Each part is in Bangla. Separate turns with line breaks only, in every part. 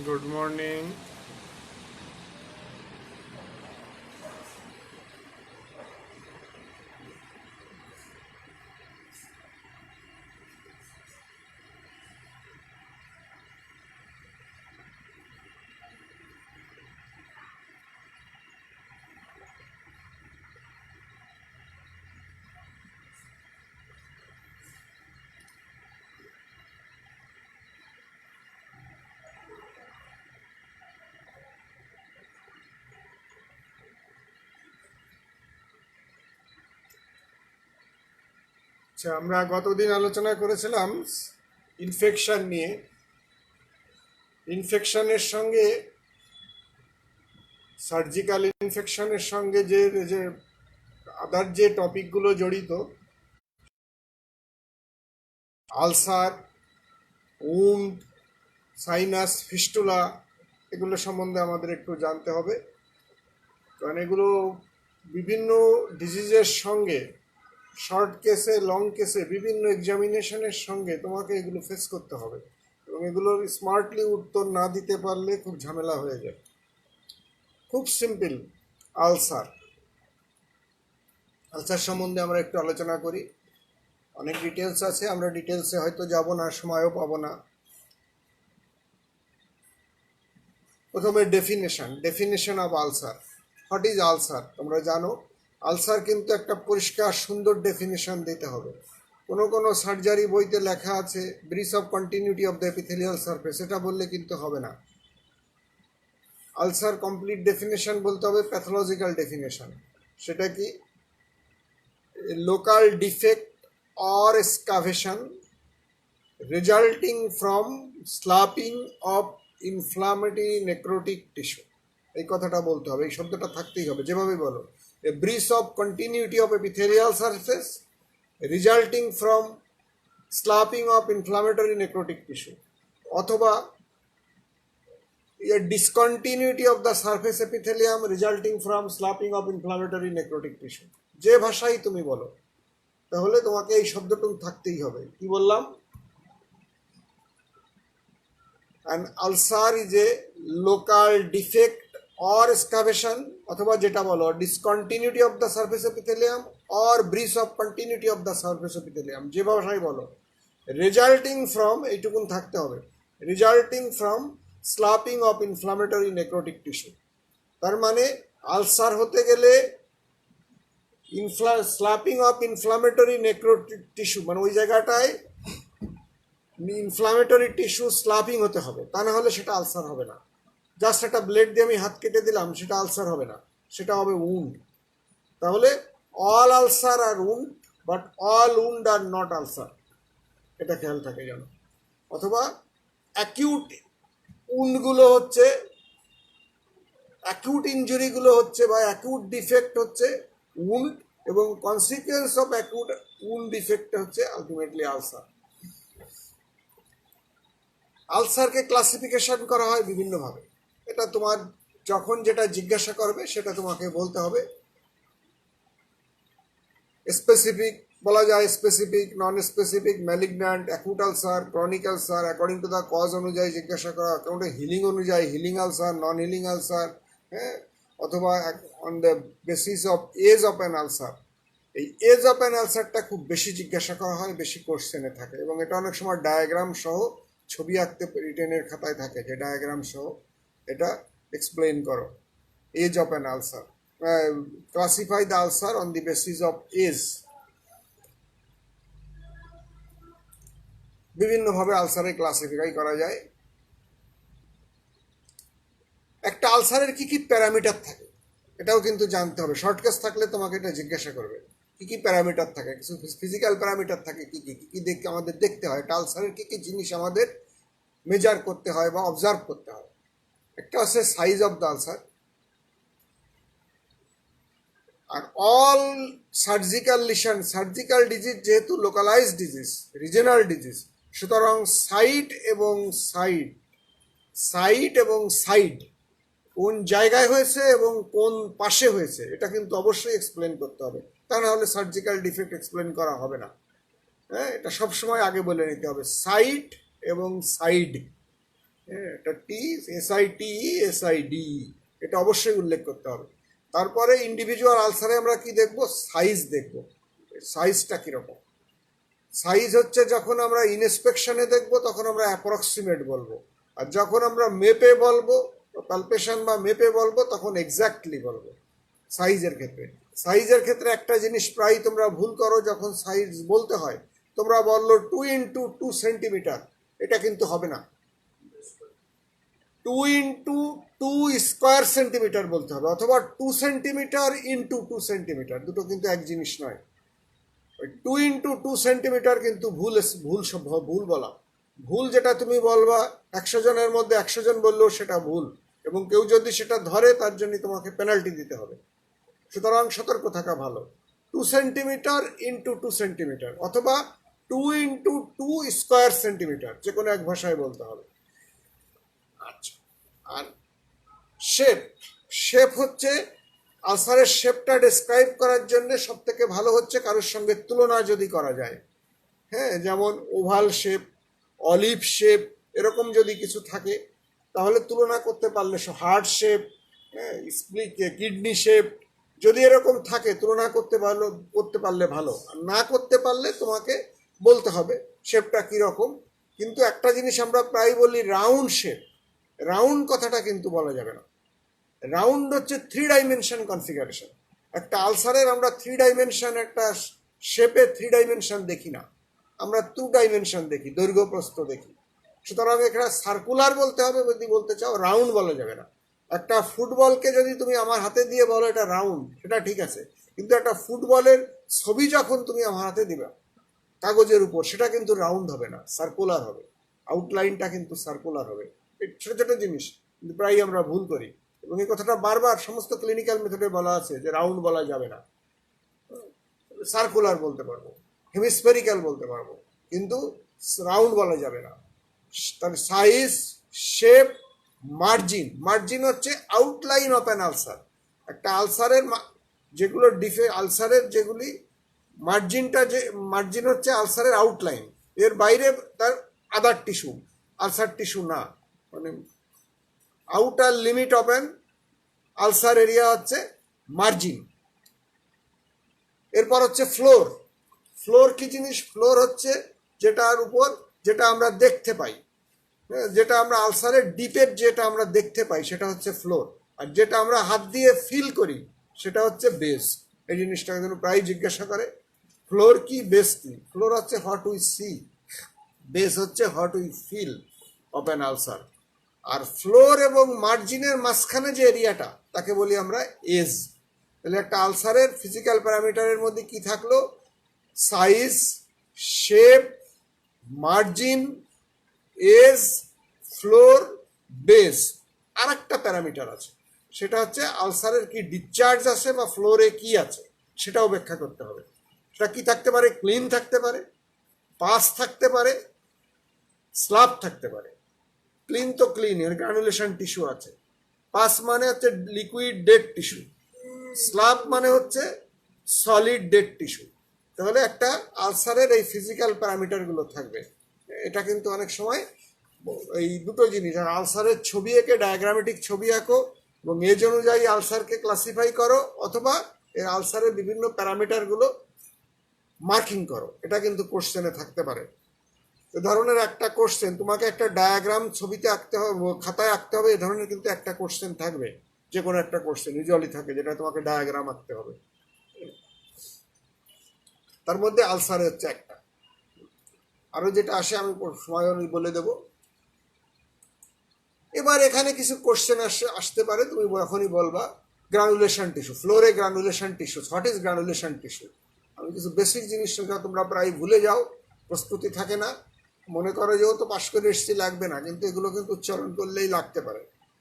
Good morning. আচ্ছা, আমরা গতদিন আলোচনা করেছিলাম ইনফেকশন নিয়ে। ইনফেকশনের সঙ্গে সার্জিক্যাল ইনফেকশনের সঙ্গে যে যে আদার যে টপিকগুলো জড়িত, আলসার, উন্ড, সাইনাস, ফিস্টুলা, এগুলো সম্বন্ধে আমাদের একটু জানতে হবে। কারণ এগুলো বিভিন্ন ডিজিজের সঙ্গে, শর্ট কেসে, লং কেসে, বিভিন্ন এক্সামিনেশনের সঙ্গে তোমাকে এগুলো ফেস করতে হবে, এবং এগুলোর স্মার্টলি উত্তর না দিতে পারলে খুব ঝামেলা হয়ে যায়। খুব সিম্পল, আলসার। আলসার সম্বন্ধে আমরা একটু আলোচনা করি। অনেক ডিটেলস আছে, আমরা ডিটেলসে হয়তো যাব না, সময়ও পাবো না। প্রথমে definition of ulcer. What is ulcer? তোমরা জানো, আলসার কিন্তু একটা পরিষ্কার সুন্দর ডেফিনেশন দিতে হবে। কোনো কোনো সার্জারি বইতে লেখা আছে bridge of continuity of the epithelial surface, এটা বললে কিন্তু হবে না। আলসার কমপ্লিট ডেফিনেশন বলতে হবে, প্যাথোলজিক্যাল ডেফিনেশন। সেটা কি? Local defect or excavation resulting from sloughing of inflammatory necrotic tissue. এই কথাটা বলতে হবে, এই শব্দটা থাকতেই হবে, যেভাবে বলো। A breach of continuity of epithelial surface resulting from sloughing of inflammatory necrotic tissue, অথবা a discontinuity of the surface epithelium resulting from slapping of inflammatory necrotic tissue। যে ভাষাই তুমি বলো, তাহলে তোমাকে এই শব্দটুকু থাকতেই হবে। কি বললাম? an ulcer is a local defect or excavation, অথবা যেটা বলো discontinuity of the surface epithelium or breach of continuity of the surface epithelium, যে ভাষাই বলো, resulting from, এইটুকুন থাকতে হবে, resulting from sloughing of inflammatory necrotic tissue. তার মানে আলসার হতে গেলে sloughing of inflammatory necrotic tissue, মানে ওই জায়গাটায় ইনফ্লামেটরি টিস্যু স্লাপিং হতে হবে, তা না হলে সেটা আলসার হবে না। জাস্ট একটা ব্লেড দিয়ে আমি হাত কেটে দিলাম, সেটা আলসার হবে না, সেটা হবে উন্ড। তাহলে all ulcer are wound, but all wound are not ulcer, এটা খেয়াল থাকে যেন। অথবা অ্যাকিউট উন্ডগুলো হচ্ছে, অ্যাকিউট ইঞ্জুরিগুলো হচ্ছে বা অ্যাকিউট ডিফেক্ট হচ্ছে উন্ড, এবং consequence of acute wound defect হচ্ছে আলটিমেটলি আলসার। আলসারকে ক্লাসিফিকেশন করা হয় বিভিন্নভাবে। এটা তোমার যখন যেটা জিজ্ঞাসা করবে সেটা তোমাকে বলতে হবে। স্পেসিফিক বলা যায়, specific, non specific, malignant, acute ulcer, chronic ulcer, according to the cause অনুযায়ী জিজ্ঞাসা করা, কোনটা হিলিং অনুযায়ী healing ulcer, non healing ulcer, হ্যাঁ, অথবা on the basis of edge of an ulcer. এই এজ অফ অ্যান আলসারটা খুব বেশি জিজ্ঞাসা করা হয়, বেশি কোশ্চেনে থাকে, এবং এটা অনেক সময় ডায়াগ্রাম সহ ছবি আঁকতে রিটেনের খাতায় থাকে, যে ডায়াগ্রাম সহ এটা এক্সপ্লেইন করো। Edge of an ulcer, classify the ulcer on the basis of edge. বিভিন্নভাবে আলসারে ক্লাসিফাই করা যায়। একটা আলসারের কি কি প্যারামিটার থাকে এটাও কিন্তু জানতে হবে। শর্ট কেস থাকলে তোমাকে এটা জিজ্ঞাসা করবে, কি কি প্যারামিটার থাকে, কিছু ফিজিক্যাল প্যারামিটার থাকে, কি কি কি কি দেখে আমাদের দেখতে হয়, একটা আলসারের কি কি জিনিস আমাদের মেজার করতে হয় বা অবজার্ভ করতে হয়। একটা হচ্ছে সাইজ অফ দ্য আলসার। আর all surgical lesion, surgical disease যেহেতু লোকালাইজ ডিজিজ, রিজনাল ডিজিজ, সুতরাং সাইট এবং সাইড কোন জায়গায় হয়েছে এবং কোন পাশে হয়েছে, এটা কিন্তু অবশ্যই এক্সপ্লেন করতে হবে, তা না হলে সার্জিক্যাল ডিফেক্ট এক্সপ্লেন করা হবে না। হ্যাঁ, এটা সবসময় আগে বলে নিতে হবে, সাইট এবং সাইড। হ্যাঁ, এটা টি, SITE, এটা অবশ্যই উল্লেখ করতে হবে। তারপরে ইন্ডিভিজুয়াল আলসারে আমরা কি দেখব, সাইজ দেখব, সাইজটা কিরকম। সাইজ হচ্ছে যখন আমরা ইনস্পেকশনে দেখব তখন আমরা অ্যাপ্রক্সিমেট বলবো, আর যখন আমরা মেপে বলবো, পালপেশন বা মেপে বলবো, তখন এক্স্যাক্টলি বলবো। সাইজের ক্ষেত্রে একটা জিনিস প্রায় তোমরা ভুল করো, যখন সাইজ বলতে হয় তোমরা বললো 2 × 2 সেন্টিমিটার, এটা কিন্তু হবে না। 2 × 2 স্কোয়ার সেন্টিমিটার বলতে হবে, অথবা 2 সেন্টিমিটার ইন্টু 2 সেন্টিমিটার, দুটো কিন্তু এক জিনিস নয়। ওই 2 × 2 সেন্টিমিটার কিন্তু ভুল বলা। ভুল যেটা তুমি বলবা, 100 জনের মধ্যে 100 জন বললেও সেটা ভুল, এবং কেউ যদি সেটা ধরে তার জন্য তোমাকে পেনাল্টি দিতে হবে। সুতরাং সতর্ক থাকা ভালো। 2 সেন্টিমিটার ইন্টু 2 সেন্টিমিটার, অথবা 2 × 2 স্কোয়ার সেন্টিমিটার, যে কোনো এক ভাষায় বলতে হবে। আচ্ছা, আর শেপ, শেপ হচ্ছে আলসারের শেপটা ডেসক্রাইব করার জন্য সব থেকে ভালো হচ্ছে কারোর সঙ্গে তুলনা যদি করা যায়। হ্যাঁ, যেমন ওভাল শেপ, অলিভ শেপ, এরকম যদি কিছু থাকে তাহলে তুলনা করতে পারলে, হার্ট শেপ, হ্যাঁ, স্প্লিট, কিডনি শেপ, যদি এরকম থাকে তুলনা করতে পারলে ভালো। আর না করতে পারলে তোমাকে বলতে হবে শেপটা কীরকম। কিন্তু একটা জিনিস আমরা প্রায় বলি, রাউন্ড শেপ, রাউন্ড কথাটা কিন্তু বলা যাবে না। রাউন্ড হচ্ছে 3 ডাইমেনশন কনফিগারেশন। একটা আলসারের আমরা 3 ডাইমেনশন, একটা শেপে 3 ডাইমেনশন দেখি না, আমরা 2 ডাইমেনশন দেখি, দৈর্ঘ্য প্রস্থ দেখি। সুতরাং এখানে সার্কুলার বলতে হবে যদি বলতে চাও, রাউন্ড বলা যাবে না। একটা ফুটবলকে যদি তুমি আমার হাতে দিয়ে বলো এটা রাউন্ড, সেটা ঠিক আছে, কিন্তু একটা ফুটবলের ছবি যখন তুমি আমার হাতে দিবা কাগজের উপর, সেটা কিন্তু রাউন্ড হবে না, সার্কুলার হবে। আউটলাইনটা কিন্তু সার্কুলার হবে। এই ছোট ছোট জিনিস কিন্তু প্রায় আমরা ভুল করি, এবং এই কথাটা বারবার সমস্ত ক্লিনিক্যাল মেথডে বলা আছে যে রাউন্ড বলা যাবে না, সার্কুলার বলতে পারবো, হেমিস্ফেরিক্যাল বলতে পারবো, কিন্তু রাউন্ড বলা যাবে না। তাহলে সাইজ, শেপ, মার্জিন। মার্জিন হচ্ছে আউটলাইন অফ অ্যান আলসার। একটা আলসারের যেগুলো আলসারের যেগুলি মার্জিনটা, যে মার্জিন হচ্ছে আলসারের আউটলাইন, এর বাইরে তার আদার টিস্যু, আলসার টিস্যু না, মানে outer limit of an ulcer area হচ্ছে মার্জিন। এরপর হচ্ছে ফ্লোর। ফ্লোর কি জিনিস? ফ্লোর হচ্ছে যেটার উপর, যেটা আমরা দেখতে পাই, যেটা আমরা আলসারের ডিপের যেটা আমরা দেখতে পাই সেটা হচ্ছে ফ্লোর, আর যেটা আমরা হাত দিয়ে ফিল করি সেটা হচ্ছে বেস। এই জিনিসটা কিন্তু প্রায় জিজ্ঞাসা করে, ফ্লোর কি, বেস কি? ফ্লোর হচ্ছে হোয়াট উই সি, বেস হচ্ছে what we feel of an ulcer. আর ফ্লোর এবং মার্জিনের মাঝখানে যে এরিয়াটা তাকে বলি আমরা এজ। তাহলে একটা আলসারের ফিজিক্যাল প্যারামিটারের মধ্যে কি থাকলো? Size, shape, margin, edge, floor, base. আর একটা প্যারামিটার আছে, সেটা হচ্ছে আলসারের কি ডিসচার্জ আছে বা ফ্লোরে কি আছে সেটাও ব্যাখ্যা করতে হবে। সেটা কি থাকতে পারে? ক্লিন থাকতে পারে, পাস থাকতে পারে, স্ল্যাব থাকতে পারে। ক্লিন তো ক্লিন, এর গ্রানুলেশন টিস্যু আছে। পাস মানে হচ্ছে লিকুইড ডেড টিস্যু, স্ল্যাব মানে হচ্ছে সলিড ডেড টিস্যু। তাহলে একটা আলসারের এই ফিজিক্যাল প্যারামিটারগুলো থাকবে। এটা কিন্তু অনেক সময় এই দুটো জিনিস, আর আলসারের ছবি এঁকে ডায়াগ্রামেটিক ছবি আঁকো এবং এজ অনুযায়ী আলসারকে ক্লাসিফাই করো, অথবা এর আলসারের বিভিন্ন প্যারামিটারগুলো মার্কিং করো। এটা কিন্তু কোশ্চেনে থাকতে পারে। এ ধরনের একটা কোশ্চেন, তোমাকে একটা ডায়াগ্রাম ছবিতে আঁকতে হবে, খাতায় আঁকতে হবে, এ ধরনের কিন্তু একটা কোশ্চেন থাকবে, যে কোনো একটা কোশ্চেন ইউজুয়ালি থাকে যেটা তোমাকে ডায়াগ্রাম আঁকতে হবে। তার মধ্যে আলসার হচ্ছে একটা। আরো যেটা আসে আমি সময় বলে দেব। এবার এখানে কিছু কোশ্চেন আসতে পারে, তুমি এখনই বলবা গ্রানুলেশন টিস্যু, ফ্লোরে granulation tissue, what is granulation tissue. আমি কিছু বেসিক জিনিস তোমরা প্রায় ভুলে যাও, প্রস্তুতি থাকে না, মনে করো যেহেতু পাশ করে এসছি লাগবে না, কিন্তু এগুলো কিন্তু উচ্চারণ করলেই লাগতে পারে।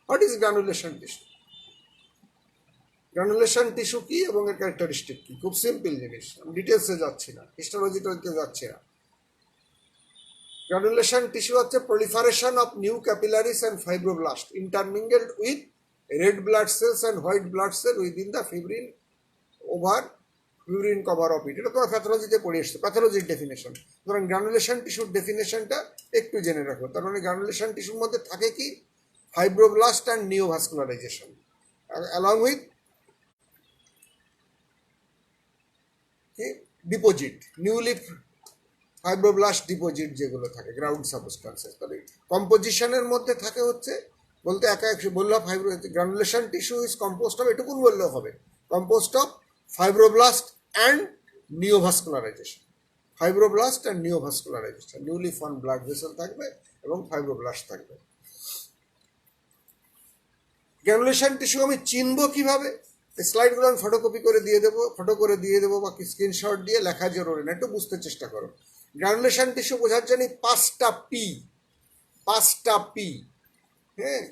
What is granulation tissue? Granulation tissue কি এবং এর ক্যারেক্টারিস্টিক কি? খুব সিম্পল জিনিস, আমি ডিটেলসে যাচ্ছি না, হিস্টোলজিতে যাচ্ছি না। Granulation tissue হচ্ছে proliferation of new capillaries and fibroblasts intermingled with red blood cells and white blood cell within the fibrin over urine cover of it, এটা তোমার প্যাথোলজিতে পড়ে এসছে, প্যাথোলজির ডেফিনেশন। সুতরাং গ্রানুলেশন টিস্যুর ডেফিনেশনটা একটু জেনে রাখো। তার মানে গ্রানুলেশন টিস্যুর মধ্যে থাকে কি, ফাইব্রোব্লাস্ট অ্যান্ড নিওভাস্কুলারাইজেশন অ্যালং উইথ কি ডিপোজিট, নিউলি ফাইব্রোব্লাস্ট ডিপোজিট যেগুলো থাকে, গ্রাউন্ড সাবস্টান্সেস। তাহলে কম্পোজিশনের মধ্যে থাকে হচ্ছে, বলতে একা এক বললাম granulation tissue is composed of, এটুকুন বললেও হবে, composed of fibroblast and neovascularisation, fibroblast and neovascularisation, newly form blood vessel থাকবে এবং ফাইব্রোব্লাস্ট থাকবে। গ্রানুলেশন টিস্যু আমি চিনবো কিভাবে? স্লাইডগুলো আমি ফটোকপি করে দিয়ে দেবো, ফটো করে দিয়ে দেবো, বা স্ক্রিনশট দিয়ে লেখা জরুরি না, একটু বুঝতে চেষ্টা করো। গ্রানুলেশন টিস্যু বোঝার জন্য পাঁচটা পি, হ্যাঁ,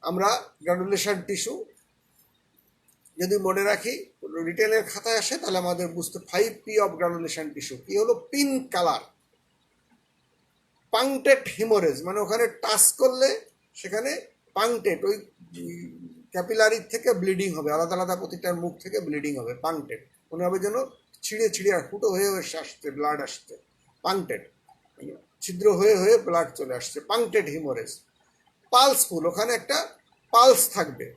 আমরা গ্রানুলেশন টিস্যু যদি মনে রাখি, রিটেলের খাতায় আসে, তাহলে আমাদের বুঝতে 5P অফ গ্রানুলেশন টিস্যু কি হলো? পিঙ্ক কালার, পাংটেড হিমোরেজ, মানে ওখানে টাচ করলে সেখানে পাংটেড, ওই ক্যাপিলারি থেকে ব্লিডিং হবে, আলাদা আলাদা প্রতিটার মুখ থেকে ব্লিডিং হবে, পাংটেড, মনে হবে যেন ছিঁড়ে ছিঁড়ে আর ফুটো হয়ে আসছে, ব্লাড আসছে, পাংটেড, ছিদ্র হয়ে হয়ে ব্লাড চলে আসছে, পাংটেড হিমোরেজ। পালসফুল, ওখানে একটা পালস থাকবে,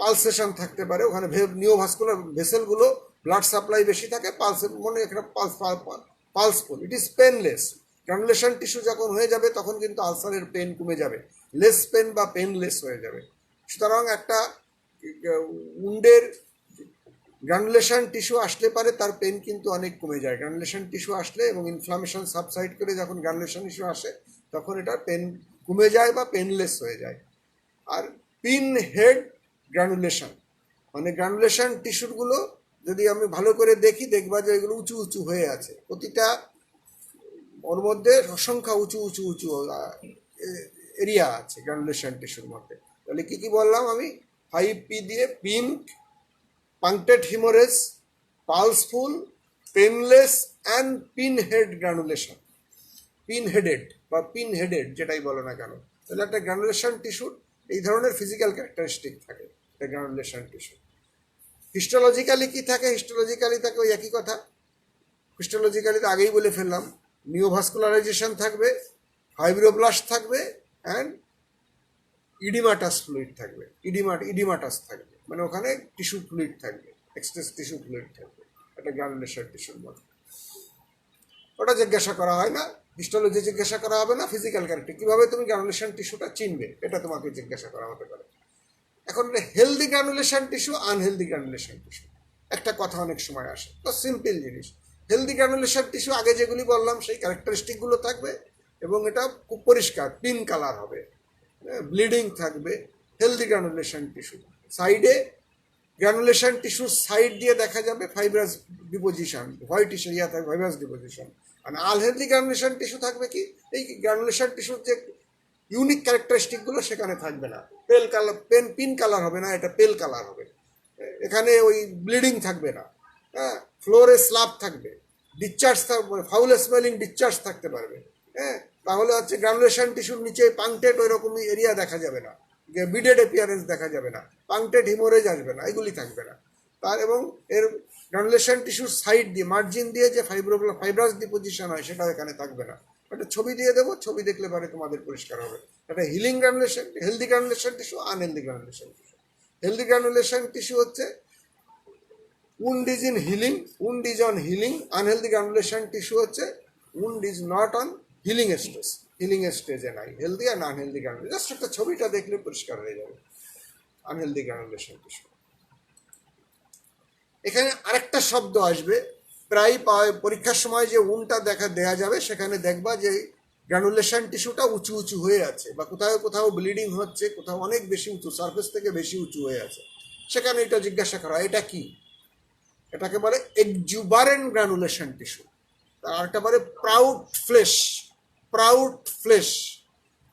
পালসেশন থাকতে পারে ওখানে, নিওভাস্কুলার ভেসেলগুলো ব্লাড সাপ্লাই বেশি থাকে, পালসের মনে একটা pulseful. It is painless. Granulation tissue যখন হয়ে যাবে তখন কিন্তু আলসারের পেন কমে যাবে, লেস পেন বা পেনলেস হয়ে যাবে। সুতরাং একটা উন্ডের গ্রানুলেশন টিস্যু আসলে পারে তার পেন কিন্তু অনেক কমে যায়। গ্রানুলেশন টিস্যু আসলে এবং ইনফ্লামেশন সাবসাইড করে যখন গ্রানুলেশন টিস্যু আসে তখন এটা পেন কমে যায় বা পেনলেস হয়ে যায়। আর পিন হেড গ্রানুলেশন, মানে গ্রানুলেশন টিস্যুগুলো যদি আমি ভালো করে দেখি, দেখবা যে এগুলো উঁচু উঁচু হয়ে আছে, প্রতিটা ওর মধ্যে অসংখ্য উঁচু উঁচু উঁচু এরিয়া আছে গ্রানুলেশন টিস্যুর মধ্যে। তাহলে কি কি বললাম আমি? 5P দিয়ে pink, punctate haemorrhage, pulseful, painless and pin head granulation, pin headed বা পিন হেডেড যেটাই বলো না কেন। তাহলে একটা গ্রানুলেশন টিস্যুর এই ধরনের ফিজিক্যাল ক্যারেক্টারিস্টিক থাকে একটা গ্রানুলেশন টিস্যু। হিস্টোলজিক্যালি কি থাকে? হিস্টোলজিক্যালি থাকে ওই একই কথা, হিস্টোলজিক্যালি তো আগেই বলে ফেললাম, নিওভাস্কুলারাইজেশন থাকবে, ফাইব্রোব্লাস্ট থাকবে অ্যান্ড ইডিমাটাস ফ্লুইড থাকবে, ইডিমাটাস থাকবে, মানে ওখানে টিস্যু ফ্লুইড থাকবে, এক্সটেস টিস্যু ফ্লুইড থাকবে একটা গ্রানুলেশন টিস্যুর মধ্যে। ওটা জিজ্ঞাসা করা হয় না, হিস্টোলজি জিজ্ঞাসা করা হবে না, ফিজিক্যাল ক্যারেক্টার কীভাবে তুমি গ্রানুলেশন টিস্যুটা চিনবে এটা তোমাকে জিজ্ঞাসা করা হতে পারে। এখন healthy granulation tissue, unhealthy granulation tissue, একটা কথা অনেক সময় আসে, তো সিম্পল জিনিস। হেলদি গ্রানুলেশন টিস্যু আগে যেগুলি বললাম সেই ক্যারেক্টারিস্টিকগুলো থাকবে এবং এটা খুব পরিষ্কার পিঙ্ক কালার হবে, ব্লিডিং থাকবে, হেলদি গ্রানুলেশন টিস্যু। সাইডে গ্রানুলেশন টিস্যুর সাইড দিয়ে দেখা যাবে ফাইব্রাস ডিপোজিশন, হোয়াইট ইয়া থাকবে ফাইব্রাস ডিপোজিশন। আর আনহেলদি গ্রানুলেশন টিস্যু থাকবে কি, এই গ্রানুলেশন টিস্যুর যে ইউনিক ক্যারেক্টারিস্টিকগুলো সেখানে থাকবে না, পেল কালার, পিন কালার হবে না, এটা পেল কালার হবে, এখানে ওই ব্লিডিং থাকবে না, হ্যাঁ, ফ্লোরে স্ল্যাব থাকবে, ডিসচার্জ থাকবে, ফাউল স্মেলিং ডিসচার্জ থাকতে পারবে, হ্যাঁ। তাহলে হচ্ছে গ্রানুলেশন টিস্যুর নিচে পাংটেড ওই রকমই এরিয়া দেখা যাবে না, বিডেড অ্যাপিয়ারেন্স দেখা যাবে না, পাংটেড হিমোরেজ আসবে না, এগুলি থাকবে না তার। এবং এর গ্রানুলেশন টিস্যুর সাইড দিয়ে মার্জিন দিয়ে যে ফাইব্রাস ডিপোজিশন হয় সেটাও এখানে থাকবে না। একটা ছবি দিয়ে দেবো, ছবি দেখলে পরে তোমাদের পরিষ্কার হবে। একটা healing granulation, healthy granulation tissue, unhealthy granulation tissue. Healthy granulation tissue হচ্ছে wound is in healing, wound is on healing. Unhealthy granulation tissue হচ্ছে wound is not on healing stage, healing stage নাই, healthy and unhealthy granulation। Just একটা ছবিটা দেখলে পরিষ্কার হয়ে যাবে আনহেলদি গ্রানুলেশন টিস্যু। এখানে আরেকটা শব্দ আসবে প্রায় পরীক্ষার সময়, যে উনটা দেয়া যাবে সেখানে দেখবা যে গ্রানুলেশন টিস্যুটা উঁচু উঁচু হয়ে আছে, বা কোথাও কোথাও ব্লিডিং হচ্ছে, কোথাও অনেক বেশি উঁচু, সারফেস থেকে বেশি উঁচু হয়ে আছে, সেখানে এটা জিজ্ঞাসা করা এটা কি, এটাকে বলে এক্সুবারেন্ট গ্রানুলেশন টিস্যু। আর একটা বলে প্রাউড ফ্লেশ,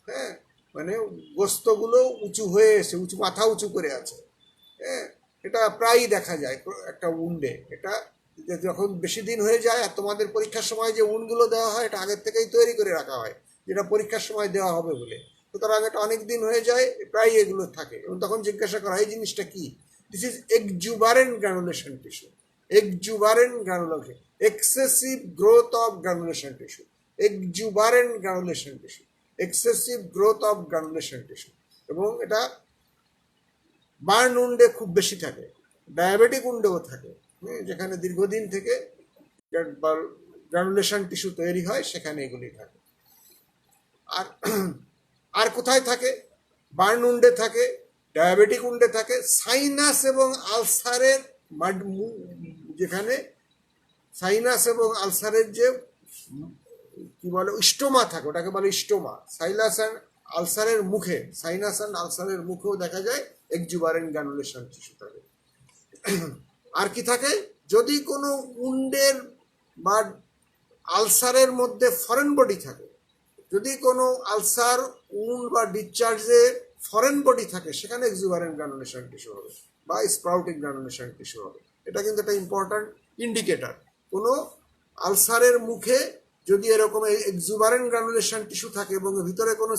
হ্যাঁ, মানে গোস্তগুলো উঁচু হয়ে এসে উঁচু, মাথা উঁচু করে আছে, হ্যাঁ। এটা প্রায়ই দেখা যায় একটা উন্ডে। এটা যখন বেশি দিন হয়ে যায়, আর তোমাদের পরীক্ষার সময় যে উনগুলো দেওয়া হয় এটা আগের থেকেই তৈরি করে রাখা হয়, যেটা পরীক্ষার সময় দেওয়া হবে বলে, সুতরাং এটা অনেক দিন হয়ে যায়, প্রায় এগুলো থাকে। এবং তখন জিজ্ঞাসা করা এই জিনিসটা কি, this is exuberant granulation tissue. exuberant granulation, excessive growth of granulation tissue, exuberant granulation tissue, excessive growth of granulation tissue, এবং এটা বার্ন উন্ডে খুব বেশি থাকে, ডায়াবেটিক উন্ডেও থাকে, যেখানে দীর্ঘদিন থেকে গ্রানুলেশন টিস্যু তৈরি হয় সেখানে এগুলি থাকে। আর আর কোথায় থাকে? বার্ন উন্ডে থাকে, ডায়াবেটিক উন্ডে থাকে, সাইনাস এবং আলসারের যেখানে সাইনাস এবং আলসারের যে কি বলে স্টোমা থাকে, ওটাকে বলে স্টোমা। সাইনাস অ্যান্ড আলসারের মুখে, সাইনাস অ্যান্ড আলসারের মুখেও দেখা যায় এক্সুবারেন্ট গ্রানুলেশন টিস্যু থাকে। আর কি থাকে? যদি কোনো উন্ডের বা আলসারের মধ্যে ফরেন বডি থাকে, যদি কোনো আলসার উন্ড বা ডিসচার্জে ফরেন বডি থাকে, সেখানে এক্সুবারেন্ট গ্রানুলেশন টিস্যু হবে বা স্প্রাউটিং গ্রানুলেশন টিস্যু হবে। এটা কিন্তু একটা ইম্পর্ট্যান্ট ইন্ডিকেটার। কোনো আলসারের মুখে যদি এরকম এক্সুবারেন্ট গ্রানুলেশন টিস্যু থাকে এবং ভিতরে কোনো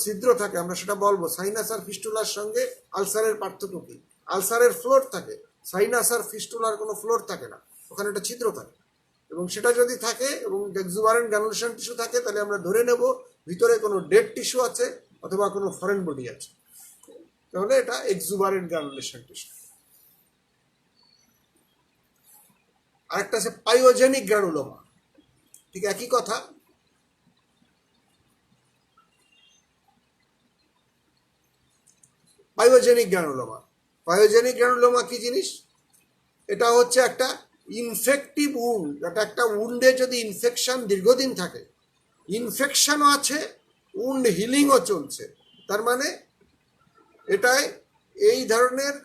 ছিদ্র থাকে, আমরা সেটা বলবো। সাইনাস আর ফিস্টুলার সঙ্গে আলসারের পার্থক্য কি? আলসারের ফ্লোর থাকে, সাইনাস আর ফিস্টুলার কোনো ফ্লোর থাকে না, ওখানে একটা ছিদ্র থাকে। এবং সেটা যদি থাকে এবং এক্সুবারেন্ট গ্রানুলেশন টিস্যু থাকে, তাহলে আমরা ধরে নেব ভিতরে কোনো ডেড টিস্যু আছে অথবা কোনো ফরেন বডি আছে, তাহলে এটা এক্সুবারেন্ট গ্রানুলেশন টিস্যু। আরেকটা আছে পাইওজেনিক গ্রানুলোমা, ঠিক একই কথা। পাইওজেনিক গ্রানুলোমা কি জিনিস? এটা হচ্ছে একটা ইনফেক্টিভ উন্ড। একটা উন্ডে যদি ইনফেকশন দীর্ঘদিন থাকে, ইনফেকশনও আছে, উন্ড হিলিংও চলছে, তার মানে এটাই এই ধরনের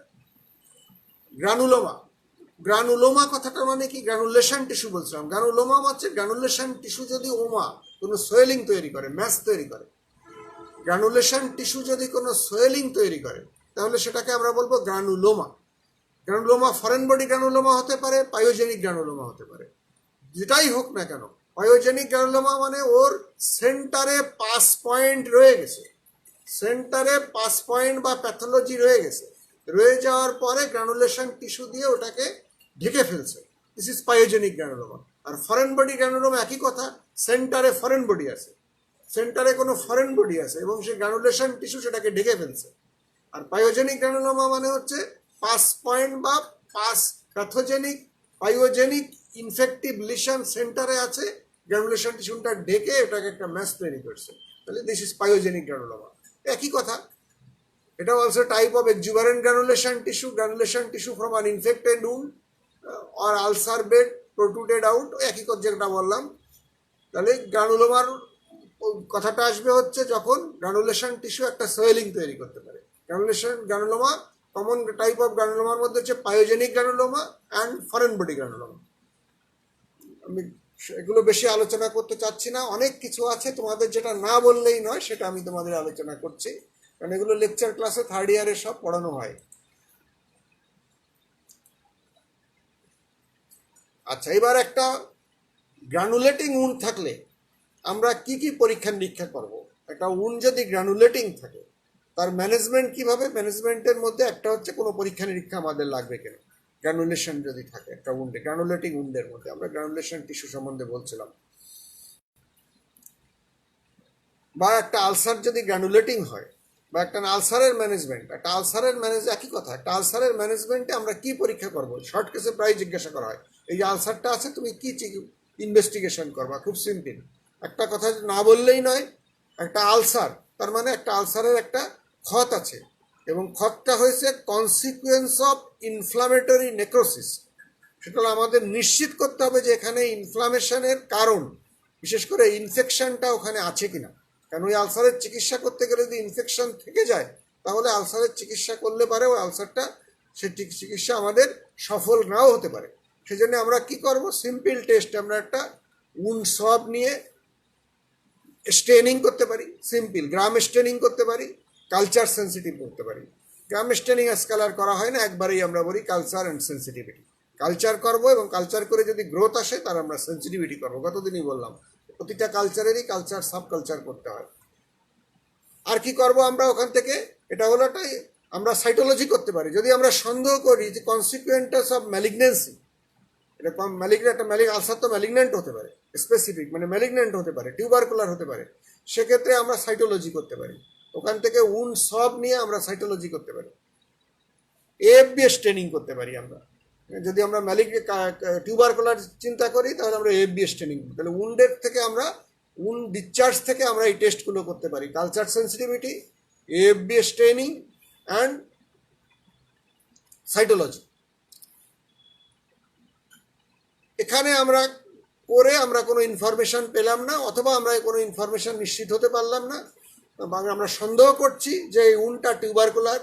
গ্রানুলোমা কথাটা মানে কি? গ্রানুলেশন টিস্যু বলছিলাম। গ্রানুলোমা হচ্ছে গ্রানুলেশন টিস্যু যদি কোনো সোয়েলিং তৈরি করে, ম্যাস তৈরি করে, গ্রানুলেশন টিস্যু যদি কোনো সোয়েলিং তৈরি করে, তাহলে সেটাকে আমরা বলবো গ্রানুলোমা। ফরেন বডি গ্রানুলোমা হতে পারে, পাইওজেনিক গ্রানুলোমা হতে পারে, যেটাই হোক না কেন। পাইওজেনিক গ্রানুলোমা মানে ওর সেন্টারে পাস পয়েন্ট রয়ে গেছে, সেন্টারে পাস পয়েন্ট বা প্যাথোলজি রয়ে যাওয়ার পরে গ্রানুলেশন টিস্যু দিয়ে ওটাকে ঢেকে ফেলছে। This is pyogenic granuloma. আর ফরেন বডি গ্রানুলোমা একই কথা, সেন্টারে ফরেন বডি আছে, সেন্টারে কোনো ফরেন বডি আছে এবং সেই গ্রানুলেশন টিস্যু সেটাকে ঢেকে ফেলছে। আর পাইওজেনিক গ্রানুলোমা মানে হচ্ছে পাস পয়েন্ট বা পাস প্যাথোজেনিক পাইওজেনিক ইনফেক্টিভ লিশন সেন্টারে আছে, গ্রানুলেশন টিস্যুটা ঢেকে ওটাকে একটা ম্যাস তৈরি করছে, তাহলে দিস ইজ পাইওজেনিক গ্রানুলোমা। একই কথা। এটা also type of exuberant granulation tissue from an infected wound or ulcer bed protruded out, একই কথা যেটা বললাম। তাহলে গ্রানুলোমার কথাটা আসবে হচ্ছে যখন গ্রানুলেশন টিস্যু একটা সোয়েলিং তৈরি করতে পারে। গ্রানুলোমা কমন টাইপ অফ গ্রানুলোমার মধ্যে হচ্ছে pyogenic granuloma and foreign body granuloma. আমি এগুলো বেশি আলোচনা করতে চাচ্ছি না, অনেক কিছু আছে, তোমাদের যেটা না বললেই নয় সেটা আমি তোমাদের আলোচনা করছি, কারণ এগুলো লেকচার ক্লাসে থার্ড ইয়ারে সব পড়ানো হয়। আচ্ছা, এবার একটা গ্রানুলেটিং উন্ড থাকলে আমরা কি কি পরীক্ষা নিরীক্ষা করব? একটা উন্ড যদি গ্রানুলেটিং থাকে তার ম্যানেজমেন্ট কিভাবে? ম্যানেজমেন্টের মধ্যে একটা হচ্ছে কোনো পরীক্ষা নিরীক্ষা আমাদের লাগবে কেন? গ্রানুলেশন যদি থাকে একটা উন্ডে, গ্রানুলেটিং উন্ডের মধ্যে, আমরা গ্রানুলেশন টিস্যু সম্বন্ধে বলছিলাম। বা একটা আলসার যদি গ্রানুলেটিং হয়, বা একটা আলসারের ম্যানেজমেন্ট, একই কথা, একটা আলসারের ম্যানেজমেন্টে আমরা কি পরীক্ষা করব? শর্ট কেসে প্রায় জিজ্ঞাসা করা হয়, এই যে আলসারটা আছে তুমি কি ইনভেস্টিগেশন করবা? খুব সিম্পল, একটা কথা না বললেই নয়। একটা আলসার তার মানে একটা আলসারের একটা ক্ষত আছে এবং ক্ষতটা হয়েছে কনসিকুয়েন্স অফ ইনফ্লামেটরি নেক্রোসিস। সেটা আমাদের নিশ্চিত করতে হবে যে এখানে ইনফ্লামেশনের কারণ, বিশেষ করে ইনফেকশনটা ওখানে আছে কিনা। কারণ ওই আলসারের চিকিৎসা করতে গেলে যদি ইনফেকশন থেকে যায়, তাহলে আলসারের চিকিৎসা করলে পারে ওই আলসারটা, সে চিকিৎসা আমাদের সফল নাও হতে পারে। সেজন্য আমরা কি করব? সিম্পল টেস্ট, আমরা একটা উন্ড সব নিয়ে স্টেনিং করতে পারি, সিম্পল গ্রাম স্টেনিং করতে পারি, কালচার সেন্সিটিভ করতে পারি। গ্রাম স্টেনিং স্কেলার করা হয় না, একবারেই আমরা বলি কালচার অ্যান্ড সেন্সিটিভিটি। কালচার করবো এবং কালচার করে যদি গ্রোথ আসে তার আমরা সেন্সিটিভিটি করবো। গতদিনই বললাম প্রতিটা কালচারেরই কালচার সাব কালচার করতে হয়। আর কি করব আমরা ওখান থেকে? এটা হলো একটা আমরা সাইটোলজি করতে পারি। যদি আমরা সন্দেহ করি যে কনসিকুয়েন্টাস অফ ম্যালিগনেন্সি, এটা আলসার তো ম্যালিগন্যান্ট হতে পারে, স্পেসিফিক মানে ম্যালিগন্যান্ট হতে পারে, টিউবারকুলার হতে পারে, সেক্ষেত্রে আমরা সাইটোলজি করতে পারি। ওখান থেকে উন্ড সব নিয়ে আমরা সাইটোলজি করতে পারি। এএফবিএস ট্রেনিং করতে পারি আমরা। যদি আমরা টিউবারকুলার চিন্তা করি তাহলে আমরা এএফবিএস ট্রেনিং করি। তাহলে উন্ডের থেকে আমরা উন্ড ডিসচার্জ থেকে আমরা এই টেস্টগুলো করতে পারি, কালচার সেন্সিটিভিটি, এএফবিএস ট্রেনিং অ্যান্ড সাইটোলজি। এখানে আমরা করে আমরা কোনো ইনফরমেশন পেলাম না, অথবা আমরা কোনো ইনফরমেশন নিশ্চিত হতে পারলাম না, বা আমরা সন্দেহ করছি যে এই উন্ডটা টিউবারকুলার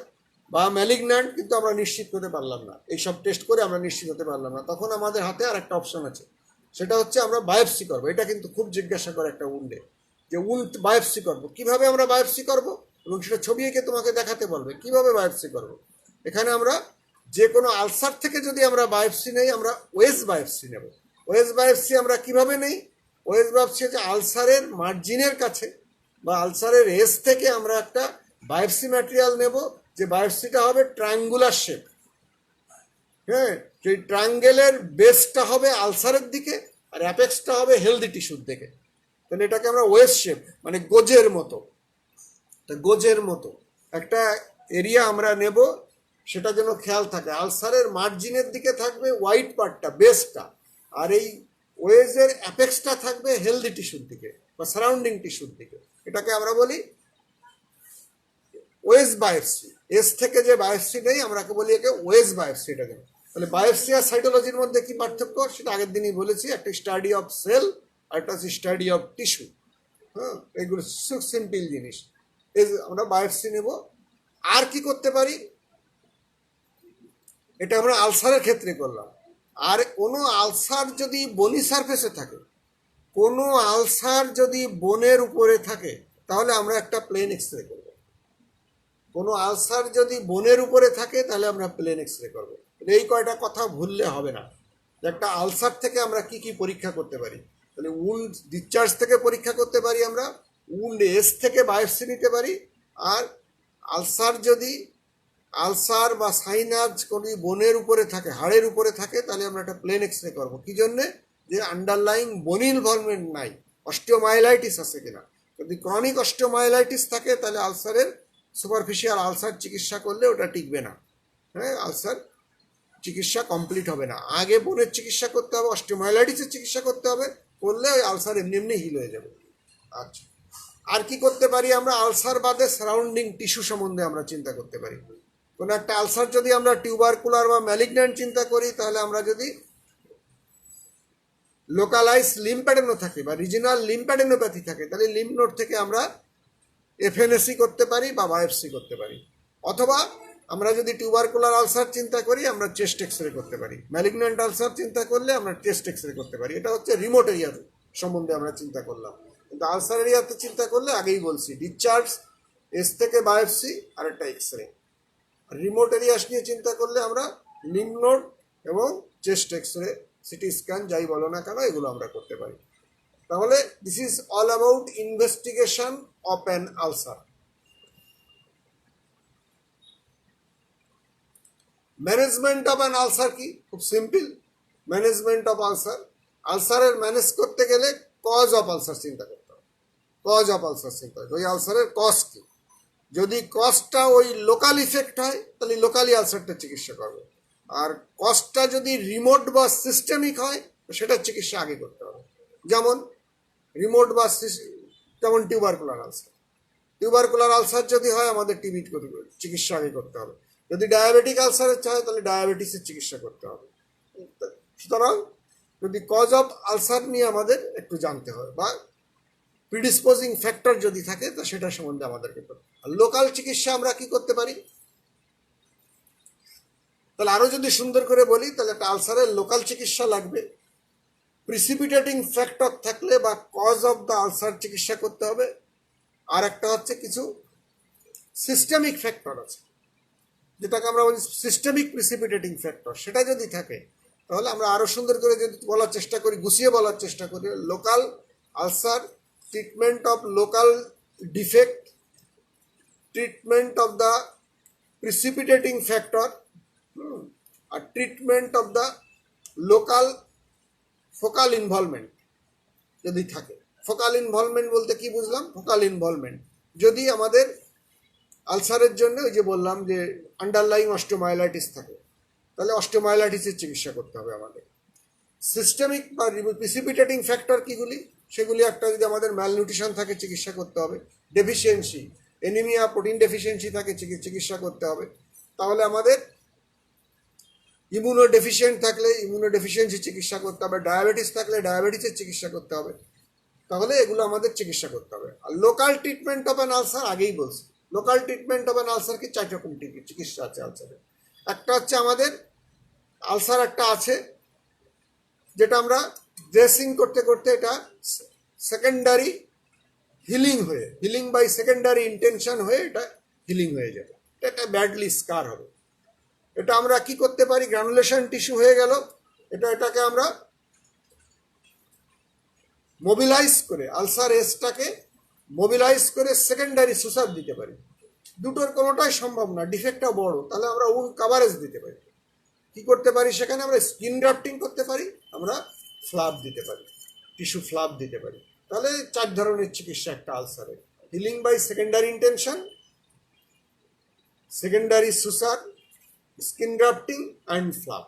বা ম্যালিগন্যান্ট, কিন্তু আমরা নিশ্চিত হতে পারলাম না, এইসব টেস্ট করে আমরা নিশ্চিত হতে পারলাম না। তখন আমাদের হাতে আর একটা অপশন আছে, সেটা হচ্ছে আমরা বায়োপসি করবো। এটা কিন্তু খুব জিজ্ঞাসা করে একটা উন্ডে, যে উন্ড বায়োপসি করবো, কিভাবে আমরা বায়োপসি করবো, এবং সেটা ছবি এঁকে তোমাকে দেখাতে বলবে কিভাবে বায়োপসি করবো। এখানে আমরা যে কোনো আলসার থেকে যদি আমরা বায়োপসি নেই, আমরা ওয়েজ বায়োপসি নেব। ওয়েজ বায়োপসি আমরা কিভাবে নেই? ওয়েজ বায়োপসি হচ্ছে আলসারের মার্জিনের কাছে বা আলসারের এজ থেকে আমরা একটা বায়োপসি ম্যাটেরিয়াল নেব, যে বায়োপসিটা হবে ট্রায়াঙ্গুলার শেপ। হ্যাঁ, সেই ট্রায়াঙ্গেলের বেসটা হবে আলসারের দিকে আর অ্যাপেক্সটা হবে হেলদি টিস্যুর দিকে। তাহলে এটাকে আমরা ওয়েজ শেপ মানে গোজের মতো, গোজের মতো একটা এরিয়া আমরা নেব। সেটা যেন খেয়াল থাকে, আলসারের মার্জিনের দিকে থাকবে হোয়াইট পার্টটা, বেসটা, আর এই ওয়েজের অ্যাপেক্সটা থাকবে হেলদি টিস্যুর দিকে বা সারাউন্ডিং টিস্যুর দিকে। এটাকে আমরা বলি ওয়েজ বায়োপসি। এস থেকে যে বায়োপসি নেই আমরাকে বলি একে ওয়েজ বায়োপসি। এটাকে তাহলে বায়োপসি আর সাইটোলজির মধ্যে কি পার্থক্য সেটা আগের দিনই বলেছি। একটা স্টাডি অফ সেল আর একটা হচ্ছে স্টাডি অফ টিস্যু। হ্যাঁ, এগুলো সিম্পল জিনিস। এই আমরা বায়োপসি নেব। আর কি করতে পারি, এটা আমরা আলসারের ক্ষেত্রে করলাম। আর কোনো আলসার যদি বনি সারফেসে থাকে, কোনো আলসার যদি বোনের উপরে থাকে, তাহলে আমরা একটা প্লেন এক্স রে করব। কোনো আলসার যদি বোনের উপরে থাকে তাহলে আমরা প্লেন এক্স রে করবো। এই কয়টা কথা ভুললে হবে না। একটা আলসার থেকে আমরা কি কি পরীক্ষা করতে পারি, তাহলে উন্ড ডিসচার্জ থেকে পরীক্ষা করতে পারি, আমরা উন্ড এস থেকে বায়োপসি নিতে পারি। আর আলসার যদি আলসার বা সাইনাস কোনো বোনের উপরে থাকে, হাড়ের উপরে থাকে, তাহলে আমরা একটা প্লেন এক্স রে করবো। কি জন্যে? যে আন্ডারলাইং বোন ইনভলভমেন্ট নাই, অস্টিওমাইলাইটিস আছে কিনা। যদি ক্রনিক অস্টিওমাইলাইটিস থাকে তাহলে আলসারের সুপারফিশিয়াল আলসার চিকিৎসা করলে ওটা টিকবে না। হ্যাঁ, আলসার চিকিৎসা কমপ্লিট হবে না। আগে বোনের চিকিৎসা করতে হবে, অস্টিওমাইলাইটিসের চিকিৎসা করতে হবে, করলে ওই আলসার এমনি এমনি হিল হয়ে যাবে। আচ্ছা, আর কি করতে পারি আমরা? আলসার বাদে সারাউন্ডিং টিস্যু সম্বন্ধে আমরা চিন্তা করতে পারি। কোনো একটা আলসার যদি আমরা টিউবারকুলার বা ম্যালিগন্যান্ট চিন্তা করি, তাহলে আমরা যদি লোকালাইজ লিম্ফ্যাডেনো থাকে বা রিজিনাল লিম্ফ্যাডেনোপ্যাথি থাকে, তাহলে লিম্ফ নোড থেকে আমরা এফএনএসি করতে পারি বা বায়োপসি করতে পারি। অথবা আমরা যদি টিউবারকুলার আলসার চিন্তা করি, আমরা চেস্ট এক্স রে করতে পারি। ম্যালিগন্যান্ট আলসার চিন্তা করলে আমরা চেস্ট এক্স রে করতে পারি। এটা হচ্ছে রিমোট এরিয়ার সম্বন্ধে আমরা চিন্তা করলাম। কিন্তু আলসার এরিয়াতে চিন্তা করলে আগেই বলছি, ডিসচার্জ, এস থেকে বায়োপসি আর একটা এক্স রে। রিমোট এরিয়াস নিয়ে চিন্তা করলে আমরা লিম্ফ নোড এবং chest X ray, CT scan, যাই বলো না কেন, এগুলো আমরা করতে পারি। তাহলে this is all about investigation of an ulcer. Management of an ulcer কি? খুব সিম্পল। ম্যানেজমেন্ট অফ আলসার, আলসারের ম্যানেজ করতে গেলে কজ অফ আলসার চিন্তা করতে হবে। কজ অফ আলসার চিন্তা করতে হবে, ওই আলসারের কজ কি। যদি কজটা ওই লোকাল ইফেক্ট হয় তাহলে লোকালি আলসারটা চিকিৎসা করবে। আর কজটা যদি রিমোট বা সিস্টেমিক হয় সেটার চিকিৎসা আগে করতে হবে। যেমন রিমোট বা যেমন টিউবারকুলার আলসার। টিউবারকুলার আলসার যদি হয় আমাদের টিবি চিকিৎসা আগে করতে হবে। যদি ডায়াবেটিক আলসারের চায় তাহলে ডায়াবেটিসের চিকিৎসা করতে হবে। সুতরাং যদি কজ অফ আলসার নিয়ে আমাদের একটু জানতে হবে, বা প্রিডিসপোজিং ফ্যাক্টর যদি থাকে তা সেটা সম্বন্ধে আমাদেরকে করতে হবে। আর লোকাল চিকিৎসা আমরা কি করতে পারি? তাহলে আরও যদি সুন্দর করে বলি, তাহলে একটা আলসারের লোকাল চিকিৎসা লাগবে। প্রিসিপিটেটিং ফ্যাক্টর থাকলে বা কজ অফ দ্য আলসার চিকিৎসা করতে হবে। আর একটা হচ্ছে কিছু সিস্টেমিক ফ্যাক্টর আছে, যেটাকে আমরা বলি সিস্টেমিক প্রিসিপিটেটিং ফ্যাক্টর। সেটা যদি থাকে তাহলে আমরা আরও সুন্দর করে যদি বলার চেষ্টা করি, গুছিয়ে বলার চেষ্টা করি, local ulcer, treatment of local defect, treatment of the precipitating factor আর treatment of the local focal involvement যদি থাকে। ফোকাল ইনভলভমেন্ট বলতে কি বুঝলাম? ফোকাল ইনভলভমেন্ট যদি আমাদের আলসারের জন্য ওই যে বললাম যে আন্ডারলাইং অস্টিওমাইলাইটিস থাকে, তাহলে অস্টিওমাইলাইটিসের চিকিৎসা করতে হবে আমাদের। সিস্টেমিক বা প্রিসিপিটেটিং ফ্যাক্টর কিগুলি? সেগুলি একটা যদি আমাদের ম্যালনিউট্রিশন থাকে চিকিৎসা করতে হবে, ডেফিসিয়েন্সি এনিমিয়া প্রোটিন ডেফিসিয়েন্সি থাকে চিকিৎসা করতে হবে। তাহলে আমাদের ইমিউনো ডেফিসিয়েন্ট থাকলে ইমিউনো ডেফিসিয়েন্সি চিকিৎসা করতে হবে, ডায়াবেটিস থাকলে ডায়াবেটিসের চিকিৎসা করতে হবে। তাহলে এগুলো আমাদের চিকিৎসা করতে হবে। আর local treatment of an ulcer আগেই বলছি, local treatment of an ulcer কি 4 রকম চিকিৎসা আছে আলসারের। একটা হচ্ছে আমাদের আলসার একটা আছে যেটা আমরা ড্রেসিং করতে করতে এটা secondary healing by secondary intention হয়ে এটা হিলিং হয়ে যাবে, এটা ব্যাডলি স্কার হবে। এটা আমরা কি করতে পারি? গ্রানুলেশন টিস্যু হয়ে গেল, এটাকে আমরা মোবিলাইজ করে আলসার এসটাকে মোবিলাইজ করে সেকেন্ডারি সুসার দিতে পারি। দুটোর কোনোটাই সম্ভব না, ডিফেক্টটা বড়, তাহলে আমরা উন্ড কাভারেজ দিতে পারি। কি করতে পারি? সেখানে আমরা স্কিন গ্রাফটিং করতে পারি, আমরা ফ্লাব দিতে পারি, টিস্যু ফ্লাব দিতে পারি। তাহলে 4 ধরনের চিকিৎসা একটা আলসারে: healing by secondary intention, secondary suture, skin grafting and flap.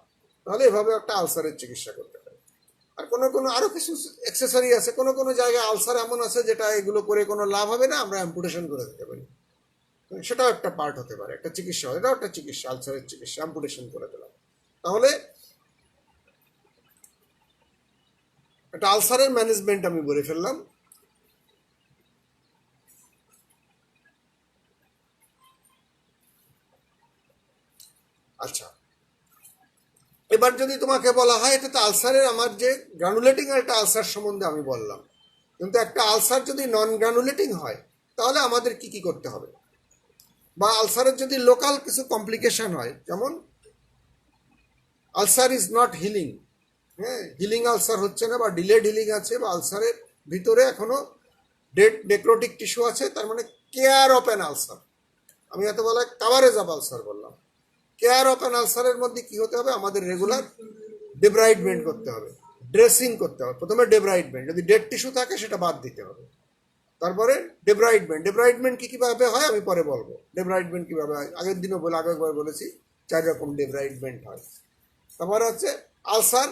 তাহলে এভাবে একটা আলসারের চিকিৎসা করতে পারি। আর কোনো আরও কিছু অ্যাক্সেসরি আছে, কোনো জায়গায় আলসার এমন আছে যেটা এগুলো করে কোনো লাভ হবে না, আমরা অ্যাম্পুটেশন করে দিতে পারি। সেটাও একটা পার্ট হতে পারে, একটা চিকিৎসা, এটাও একটা চিকিৎসা, আলসারের চিকিৎসা, অ্যাম্পুটেশন করে দিলাম। তাহলে একটা আলসারের ম্যানেজমেন্ট আমি বলে ফেললাম। আচ্ছা, এবার যদি তোমাকে বলা হয় এটা তো আলসারের, আমার যে গ্রানুলেটিং একটা আলসার সম্বন্ধে আমি বললাম, কিন্তু একটা আলসার যদি নন গ্রানুলেটিং হয় তাহলে আমাদের কি কি করতে হবে? বা আলসারের যদি লোকাল কিছু কমপ্লিকেশন হয়, যেমন আলসার ইজ নট হিলিং, হ্যাঁ, হিলিং আলসার হচ্ছে না বা ডিলেড হিলিং আছে, বা আলসারের ভিতরে এখনো ডেড নেক্রোটিক টিস্যু আছে, তার মানে কেয়ার অফ অ্যান আলসার। আমি এত বলা কাভারেজ অফ আলসার বললাম। কেয়ার অফ অ্যান আলসারের মধ্যে কি হতে হবে? আমাদের রেগুলার ডেব্রাইডমেন্ট করতে হবে, ড্রেসিং করতে হবে। প্রথমে ডেব্রাইডমেন্ট, যদি ডেড টিস্যু থাকে সেটা বাদ দিতে হবে। তারপরে ডেব্রাইডমেন্ট কিভাবে হয় আমি পরে বলবো। ডেব্রাইডমেন্ট কিভাবে হয় আগের দিনও আগেরবার বলেছি, 4 রকম ডেব্রাইডমেন্ট হয়। তারপরে হচ্ছে আলসার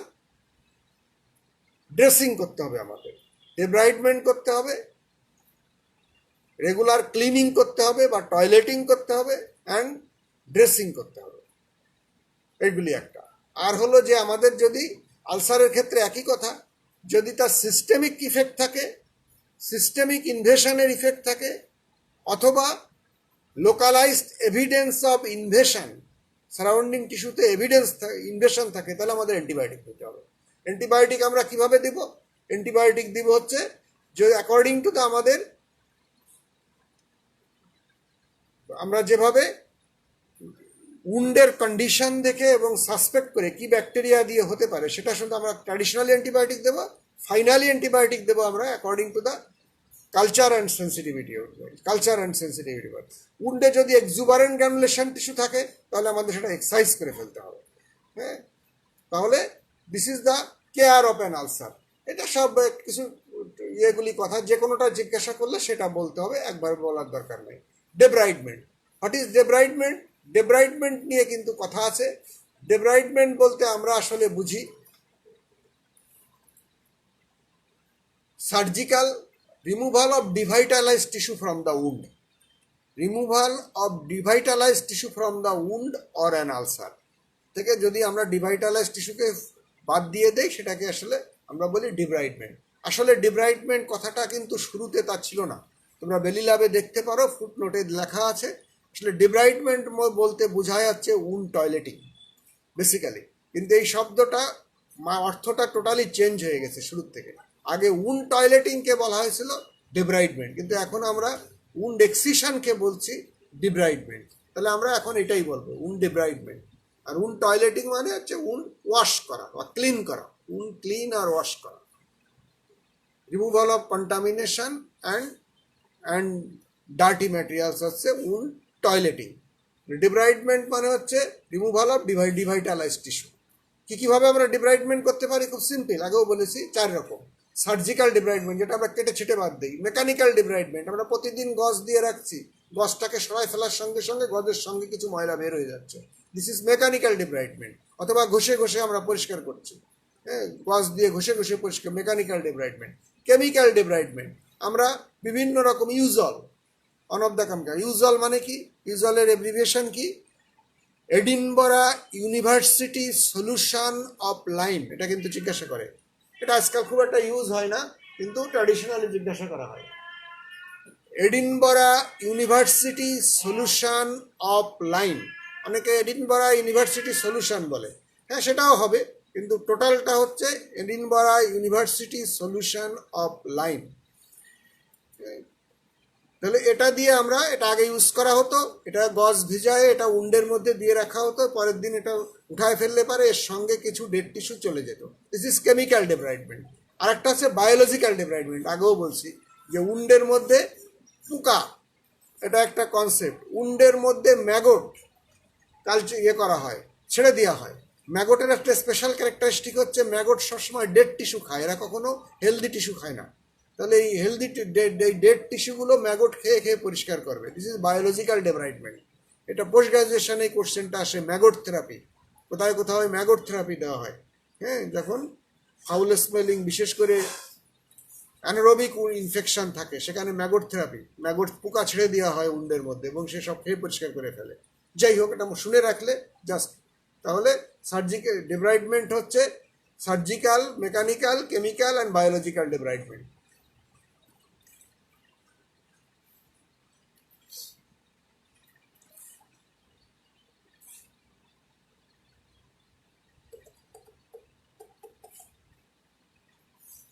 ড্রেসিং করতে হবে আমাদের, ডেব্রাইডমেন্ট করতে হবে, রেগুলার ক্লিনিং করতে হবে বা টয়লেটিং করতে হবে, অ্যান্ড ড্রেসিং করতে হবে। এইগুলি একটা। আর হলো যে আমাদের যদি আলসারের ক্ষেত্রে একই কথা, যদি তার সিস্টেমিক ইফেক্ট থাকে, সিস্টেমিক ইনভেশনের ইফেক্ট থাকে, অথবা localised evidence of invasion, surrounding টিস্যুতে ইনভেশন থাকে, তাহলে আমাদের অ্যান্টিবায়োটিক দিতে হবে। অ্যান্টিবায়োটিক আমরা কিভাবে দিব? অ্যান্টিবায়োটিক দিব হচ্ছে যে অ্যাকর্ডিং টু দ্য আমাদের, আমরা যেভাবে উন্ডের কন্ডিশন দেখে এবং সাসপেক্ট করে কি ব্যাকটেরিয়া দিয়ে হতে পারে সেটা শুধু আমরা ট্র্যাডিশনালি অ্যান্টিবায়োটিক দেবো, ফাইনালি অ্যান্টিবায়োটিক দেবো আমরা according to the culture and sensitivity. উন্ডে যদি এক্সুবারেন্ট গ্রানুলেশন টিস্যু থাকে তাহলে আমাদের সেটা এক্সারসাইজ করে ফেলতে হবে। হ্যাঁ, তাহলে this is the care of an ulcer. এটা সব কিছু ইয়েগুলি কথা, যে কোনোটা জিজ্ঞাসা করলে সেটা বলতে হবে, একবার বলার দরকার নেই। ডেব্রাইডমেন্ট, হোয়াট ইজ ডেব্রাইডমেন্ট? ডেব্রাইডমেন্ট নিয়ে কিন্তু কথা আছে। ডেব্রাইডমেন্ট বলতে আমরা আসলে বুঝি surgical removal of devitalised tissue from the wound, removal of devitalised tissue from the wound or an ulcer থেকে যদি আমরা ডিভাইটালাইজড টিস্যুকে বাদ দিয়ে দেই সেটাকে আসলে আমরা বলি ডিব্রাইডমেন্ট। আসলে ডিব্রাইডমেন্ট কথাটা কিন্তু শুরুতে তা ছিল না, তোমরা বেলি ল্যাবে দেখতে পারো, ফুটনোটে লেখা আছে। আসলে ডিব্রাইডমেন্ট বলতে বোঝা যাচ্ছে উন্ড টয়লেটিং বেসিক্যালি, কিন্তু এই শব্দটা অর্থটা টোটালি চেঞ্জ হয়ে গেছে শুরুর থেকে। আগে উন্ড টয়লেটিংকে বলা হয়েছিল ডিব্রাইডমেন্ট, কিন্তু এখন আমরা উন্ড এক্সিশনকে বলছি ডিব্রাইডমেন্ট। তাহলে আমরা এখন এটাই বলবো, উন্ড ডিব্রাইডমেন্ট। আর উন্ড টয়লেটিং মানে হচ্ছে উন্ড ওয়াশ করা বা ক্লিন করা, উন্ড ক্লিন আর ওয়াশ করা, removal of contamination and dirty materials হচ্ছে উন্ড টয়লেটিং, ডিব্রাইডমেন্ট মানে হচ্ছে রিমুভাল অফ ডিভাইটালাইজ টিস্যু। কীভাবে আমরা ডিব্রাইডমেন্ট করতে পারি? খুব সিম্পল, আগেও বলেছি 4 রকম। সার্জিক্যাল ডিব্রাইডমেন্ট, যেটা আমরা কেটে ছেটে বাদ দিই। মেকানিক্যাল ডিব্রাইডমেন্ট, আমরা প্রতিদিন গজ দিয়ে রাখছি, গজটাকে সরাই ফেলার সঙ্গে সঙ্গে গজের সঙ্গে কিছু ময়লা বের হয়ে যাচ্ছে, দিস ইজ মেকানিক্যাল ডিব্রাইডমেন্ট। অথবা ঘষে ঘষে আমরা পরিষ্কার করছি, হ্যাঁ, গজ দিয়ে ঘষে ঘষে পরিষ্কার, মেকানিক্যাল ডিব্রাইডমেন্ট। কেমিক্যাল ডিব্রাইডমেন্ট, আমরা বিভিন্ন রকম ইউজল, অন অফ দ্য কেমিক্যাল। ইউজল মানে কি? ইউজলের এব্রিভিয়েশন কি? Edinburgh university solution of lime. এটা কিন্তু জিজ্ঞাসা করে, এটা আজকাল খুব একটা ইউজ হয় না, কিন্তু ট্র্যাডিশনালি জিজ্ঞাসা করা হয়। Edinburgh university solution of lime, অনেকে এডিনবরা ইউনিভার্সিটি সলিউশন বলে, হ্যাঁ সেটাও হবে, কিন্তু টোটালটা হচ্ছে Edinburgh university solution of lime. তাহলে এটা দিয়ে আমরা, এটা আগে ইউজ করা হতো, এটা গজ ভিজায় এটা উন্ডের মধ্যে দিয়ে রাখা হতো, পরের দিন এটা উঠায় ফেললে পারে এর সঙ্গে কিছু ডেড টিস্যু চলে যেত। This is chemical debridement. আর একটা হচ্ছে বায়োলজিক্যাল ডিব্রাইডমেন্ট, আগেও বলছি যে উন্ডের মধ্যে পোকা, এটা একটা কনসেপ্ট। উন্ডের মধ্যে ম্যাগট করা হয়, ছেড়ে দেওয়া হয়। ম্যাগটের একটা স্পেশাল ক্যারেক্টারিস্টিক হচ্ছে ম্যাগট সবসময় ডেড টিস্যু খায়, এরা কখনো হেলদি টিস্যু খায় না। তাহলে এই হেলদি ডেড টিস্যুগুলো ম্যাগট খেয়ে খেয়ে পরিষ্কার করবে। This is biological debridement. এটা পোস্ট গ্রাজুয়েশনে এই কোশ্চেনটা আসে, ম্যাগট থেরাপি। কোথায় কোথাও ম্যাগট থেরাপি দেওয়া হয়, হ্যাঁ, যখন ফাউল স্মেলিং, বিশেষ করে অ্যানারোবিক ইনফেকশন থাকে, সেখানে ম্যাগট থেরাপি, ম্যাগট পোকা ছেড়ে দেওয়া হয় উন্ডের মধ্যে এবং সে সব খেয়ে পরিষ্কার করে ফেলে। যাই হোক, এটা শুনে রাখলে জাস্ট। তাহলে সার্জিক্যাল ডিব্রাইডমেন্ট হচ্ছে surgical, mechanical, chemical and biological debridement.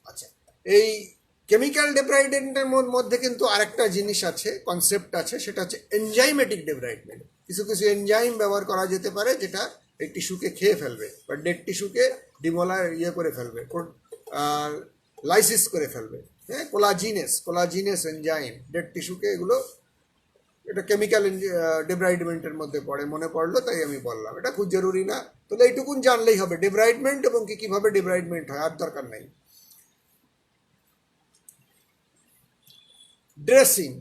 আচ্ছা, এই কেমিক্যাল ডিব্রাইডমেন্টের মধ্যে কিন্তু আরেকটা জিনিস আছে, কনসেপ্ট আছে, সেটা হচ্ছে এনজাইমেটিক ডিব্রাইডমেন্ট। কিছু কিছু এনজাইম ব্যবহার করা যেতে পারে যেটা এই টিস্যুকে খেয়ে ফেলবে বা ডেড টিস্যুকে করে ফেলবে, লাইসিস করে ফেলবে, হ্যাঁ, কোলাজিনেস এনজাইম ডেড টিস্যুকে, এগুলো, এটা কেমিক্যাল ডিব্রাইডমেন্টের মধ্যে পড়ে, মনে পড়লো তাই আমি বললাম। এটা খুব জরুরি না, তাহলে এইটুকুন জানলেই হবে ডিব্রাইডমেন্ট এবং কীভাবে ডিব্রাইডমেন্ট হয়, আর দরকার নেই। ড্রেসিং,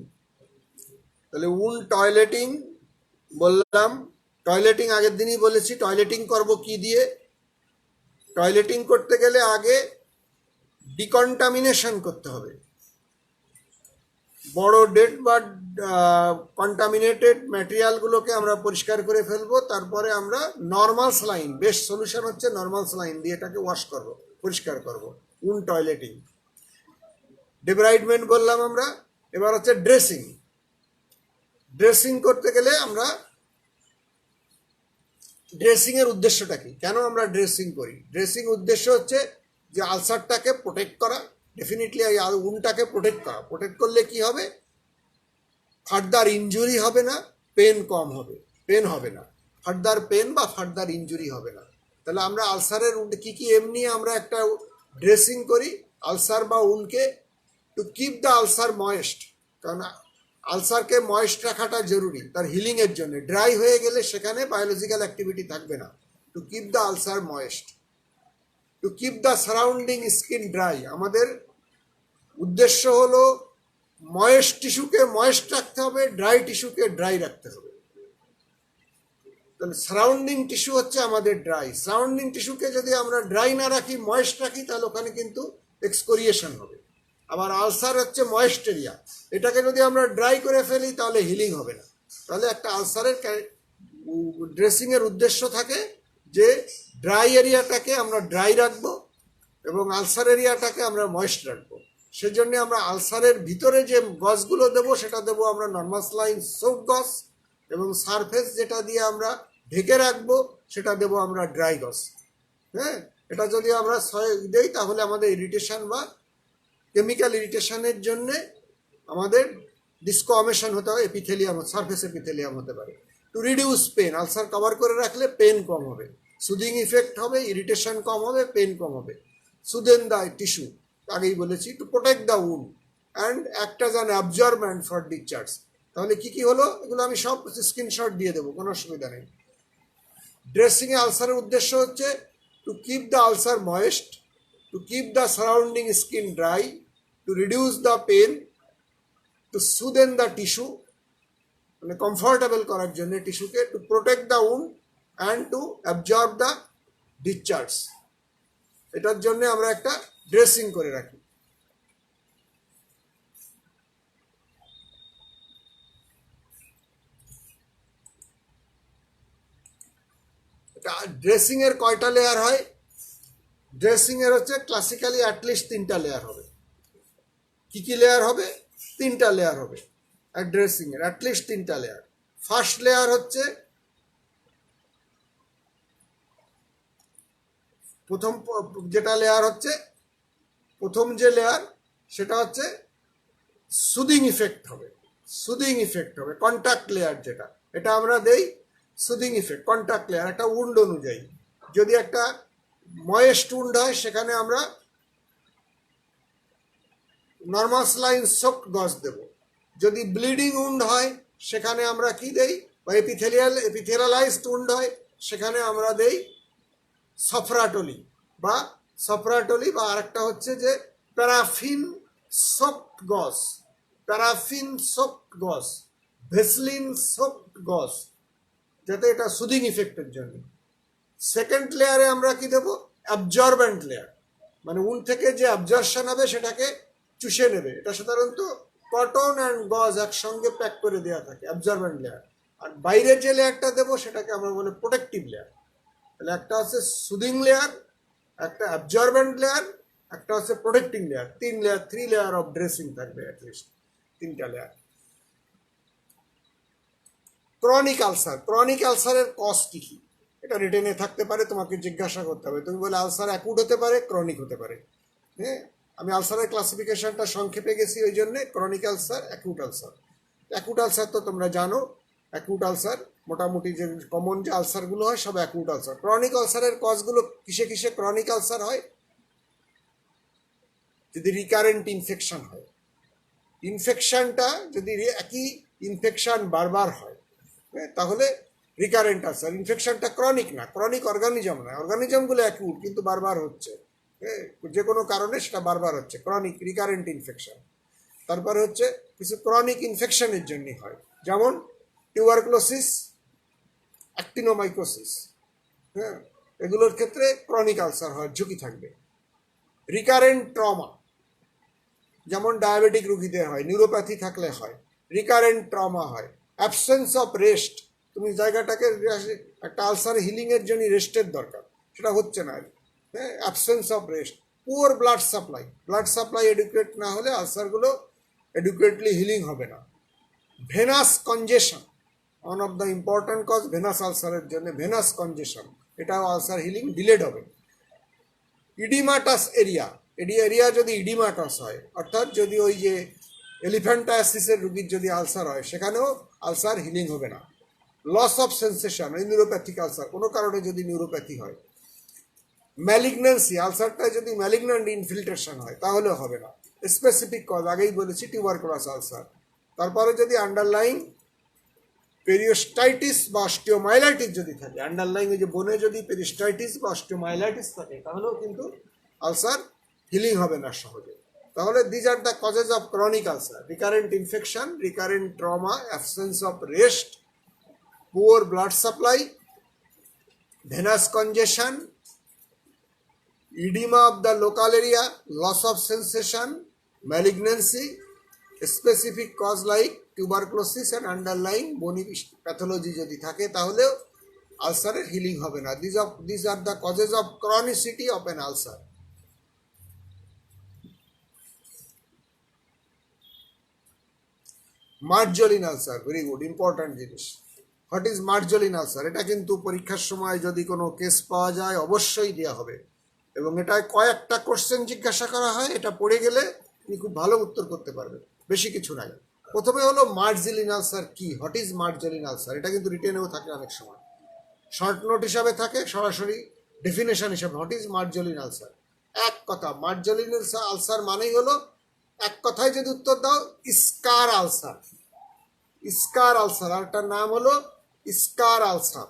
তাহলে টয়লেটিং বললাম, টয়লেটিং আগের দিনই বলেছি। টয়লেটিং করব কি দিয়ে? টয়লেটিং করতে গেলে আগে ডিকন্টামিনেশন করতে হবে, বড় ডেড বা কন্টামিনেটেড ম্যাটেরিয়ালগুলোকে আমরা পরিষ্কার করে ফেলবো। তারপরে আমরা নর্মাল স্যালাইন, বেস্ট সলিউশন হচ্ছে নর্মাল স্যালাইন দিয়ে এটাকে ওয়াশ করবো, পরিষ্কার করবো। টয়লেটিং। ডিব্রাইডমেন্ট বললাম আমরা। এবার হচ্ছে ড্রেসিং। ড্রেসিং করতে গেলে আমরা, ড্রেসিংয়ের উদ্দেশ্যটা কি, কেন আমরা ড্রেসিং করি? ড্রেসিং উদ্দেশ্য হচ্ছে যে আলসারটাকে প্রোটেক্ট করা, ডেফিনেটলি উনটাকে প্রোটেক্ট করা। প্রোটেক্ট করলে কি হবে? ফার্দার ইনজুরি হবে না, পেন কম হবে, পেন হবে না, ফার্দার পেন বা ফার্দার ইনজুরি হবে না। তাহলে আমরা আলসারের কি কি এমনি আমরা একটা ড্রেসিং করি আলসার বা উনকে, to keep the ulcer moist, কারণ আলসারকে ময়েস্ট রাখাটা জরুরি তার হিলিংয়ের জন্য। ড্রাই হয়ে গেলে সেখানে বায়োলজিক্যাল অ্যাক্টিভিটি থাকবে না। Two keep the ulcer moist, to keep the surrounding skin dry. আমাদের উদ্দেশ্য হলো ময়েস্ট টিস্যুকে ময়েস্ট রাখতে হবে, ড্রাই টিস্যুকে ড্রাই রাখতে হবে। তাহলে সারাউন্ডিং টিস্যু হচ্ছে আমাদের ড্রাই। সারাউন্ডিং টিস্যুকে যদি আমরা ড্রাই না রাখি, ময়েস্ট রাখি, তাহলে ওখানে কিন্তু এক্সকোরিয়েশন হবে। আবার আলসার হচ্ছে ময়েস্ট এরিয়া, এটাকে যদি আমরা ড্রাই করে ফেলি তাহলে হিলিং হবে না। তাহলে একটা আলসারের ড্রেসিংয়ের উদ্দেশ্য থাকে যে ড্রাই এরিয়াটাকে আমরা ড্রাই রাখবো এবং আলসার এরিয়াটাকে আমরা ময়েস্ট রাখবো। সেজন্য আমরা আলসারের ভিতরে যে গজগুলো দেবো সেটা দেবো আমরা নর্মাল স্যালাইন সোপ গজ, এবং সারফেস যেটা দিয়ে আমরা ঢেকে রাখবো সেটা দেবো আমরা ড্রাই গজ। হ্যাঁ, এটা যদি আমরা দেই তাহলে আমাদের ইরিটেশন বা কেমিক্যাল ইরিটেশনের জন্যে আমাদের ডিসকমেশন হতে হয়, এপিথেলিয়াম, সারফেস এপিথেলিয়াম হতে পারে। To reduce pain, ulcer cover করে রাখলে পেন কম হবে, সুদিং ইফেক্ট হবে, ইরিটেশন কম হবে, পেন কম হবে। সুদেন দ্য টিস্যু, আগেই বলেছি, to protect the wound and act as an absorbent for discharge. তাহলে কি কি হলো এগুলো আমি সব স্ক্রিনশট দিয়ে দেবো, কোনো অসুবিধা নেই। ড্রেসিংয়ে আলসারের উদ্দেশ্য হচ্ছে to keep the ulcer moist, to keep the surrounding skin dry, to reduce the pain, to soothen the tissue, মানে কমফর্টেবল করার জন্য টিস্যুকে, to protect the wound and to absorb the discharge. এটার জন্য আমরা একটা ড্রেসিং করে রাখি। এটা ড্রেসিং এর কয়টা লেয়ার হয়? ড্রেসিং এর হচ্ছে ক্লাসিক্যালি অ্যাটলিস্ট 3টা লেয়ার হবে। কি কি লেয়ার হবে? 3টা লেয়ার হবে। আর ড্রেসিং এর অ্যাটলিস্ট 3টা লেয়ার। ফার্স্ট লেয়ার হচ্ছে প্রথম যেটা লেয়ার হচ্ছে, প্রথম যে লেয়ার সেটা হচ্ছে সুদিং ইফেক্ট হবে। সুদিং ইফেক্ট হবে কন্ট্যাক্ট লেয়ার যেটা, এটা আমরা দেই সুদিং ইফেক্ট কন্ট্যাক্ট লেয়ার একটা উন্ড অনুযায়ী। যদি একটা ময়েস্ট উন্ড হয় সেখানে আমরা নর্মাল স্যালাইন সোকড গজ দেব। যদি ব্লিডিং উন্ড হয় সেখানে আমরা কি দেই, বা এপিথেলিয়ালাইজড উন্ড হয় সেখানে আমরা দেই সফরাটলি বা আরেকটা হচ্ছে যে প্যারাফিন সোকড গজ, প্যারাফিন সোকড গজ, ভেসলিন সোকড গজ, যাতে এটা সুদিং ইফেক্টের জন্য। সেকেন্ড লেয়ারে আমরা কি দেবো? অ্যাবজর্বেন্ট লেয়ার, মানে উন থেকে যে অ্যাবজর্পশন হবে সেটাকে চুষে নেবে। এটা সাধারণত কটন অ্যান্ড গজ একসঙ্গে প্যাক করে দেওয়া থাকে, অ্যাবজর্বেন্ট লেয়ার। আর বাইরের যে লেয়ারটা দেবো সেটাকে আমরা বলি প্রোটেক্টিভ লেয়ার। তাহলে একটা হচ্ছে সুদিং লেয়ার, একটা অ্যাবজর্বেন্ট লেয়ার, একটা হচ্ছে protecting layer. 3 layer of dressing থাকবে, অ্যাটলিস্ট 3টা লেয়ার। ক্রনিক আলসার, ক্রনিক আলসারের কজ কি কি এটা রিটেনে থাকতে পারে, তোমাকে জিজ্ঞাসা করতে হবে। তুমি বলে আলসার অ্যাকুট হতে পারে, ক্রনিক হতে পারে। হ্যাঁ, আমি আলসারের ক্লাসিফিকেশনটা সংক্ষেপে গেছি ওই জন্যে। Chronic ulcer, acute ulcer. Acute ulcer তো তোমরা জানো, অ্যাকুট আলসার মোটামুটি যে কমন যে আলসারগুলো হয় সব অ্যাকুট আলসার। ক্রনিক আলসারের কজগুলো কিসে কিসে ক্রনিক আলসার হয়? যদি রিকারেন্ট ইনফেকশন হয়, ইনফেকশনটা যদি একই ইনফেকশন বারবার হয় তাহলে রিকারেন্ট আলসার। ইনফেকশনটা ক্রনিক না, ক্রনিক অর্গানিজম না, অর্গানিজমগুলো অ্যাকিউট কিন্তু বারবার হচ্ছে, যে কোনো কারণে সেটা বারবার হচ্ছে, ক্রনিক রিকারেন্ট ইনফেকশন। তারপরে হচ্ছে কিছু ক্রনিক ইনফেকশনের জন্য হয়, যেমন টিউবারকুলোসিস, অ্যাক্টিনোমাইকোসিস। হ্যাঁ, এগুলোর ক্ষেত্রে ক্রনিক আলসার হওয়ার ঝুঁকি থাকবে। রিকারেন্ট ট্রমা, যেমন ডায়াবেটিক রুগীদের হয়, নিউরোপ্যাথি থাকলে হয়, রিকারেন্ট ট্রমা হয়। অ্যাবসেন্স অফ রেস্ট, তুমি জায়গাটাকে একটা আলসার হিলিংয়ের জন্য রেস্টের দরকার, সেটা হচ্ছে না। হ্যাঁ, absence of rest. Poor blood supply, blood supply adequate না হলে আলসারগুলো এডুকেটলি হিলিং হবে না। Venous congestion, one of the important cause venous আলসারের জন্য, ভেনাস কনজেশন, এটাও আলসার হিলিং ডিলেড হবে। ইডিমাটাস এরিয়া, এরিয়া যদি ইডিমাটাস হয়, অর্থাৎ যদি ওই যে এলিফ্যান্টায়াসিসের রুগীর যদি আলসার হয় সেখানেও আলসার হিলিং হবে না। লস অফ সেন্সেশন, ওই নিউরোপ্যাথিক আলসার, কোনো কারণে যদি নিউরোপ্যাথি হয়। ম্যালিগন্যান্সি, আলসারটায় যদি ম্যালিগন্যান্ট ইনফিল্ট্রেশন হয় তাহলেও হবে না। স্পেসিফিক কজ আগেই বলেছি, টিউবারকুলাস আলসার। তারপরে যদি আন্ডারলাইং পেরিওস্টাইটিস বা অস্টিওমাইলাইটিস যদি থাকে, আন্ডারলাইং ওই যে বোনে যদি পেরিস্টাইটিস বা অস্টিওমাইলাইটিস থাকে তাহলেও কিন্তু আলসার হিলিং হবে না সহজে। তাহলে these are the causes of chronic ulcer: recurrent infection, recurrent trauma, absence of rest, poor blood supply, venous congestion, edema of the local area, loss of sensation, malignancy, specific cause like tuberculosis and underlying bony pathology যদি থাকে তাহলেও আলসারের হিলিং হবে না। These are the causes of chronicity of an ulcer. Marjolin ulcer, very good, important জিনিস। What is Marjolin ulcer? এটা কিন্তু পরীক্ষার সময় যদি কোনো কেস পাওয়া যায় অবশ্যই দেওয়া হবে, এবং এটা কয়েকটা কোশ্চেন জিজ্ঞাসা করা হয়, এটা পড়ে গেলে তুমি খুব ভালো উত্তর করতে পারবে, বেশি কিছু নাই। প্রথমে হলো মার্জলিন আলসার কি, হোয়াট ইজ মার্জলিন আলসার? এটা কিন্তু রিটেনেও থাকে অনেক সময়, শর্ট নোট হিসাবে থাকে, সরাসরি ডেফিনেশন হিসাবে, হোয়াট ইজ মার্জলিন আলসার। এক কথা, মার্জলিন আলসার মানেই হলো, এক কথায় যদি উত্তর দাও, স্কার আলসার। স্কার আলসার, আর একটা নাম হলো স্কার আলসার।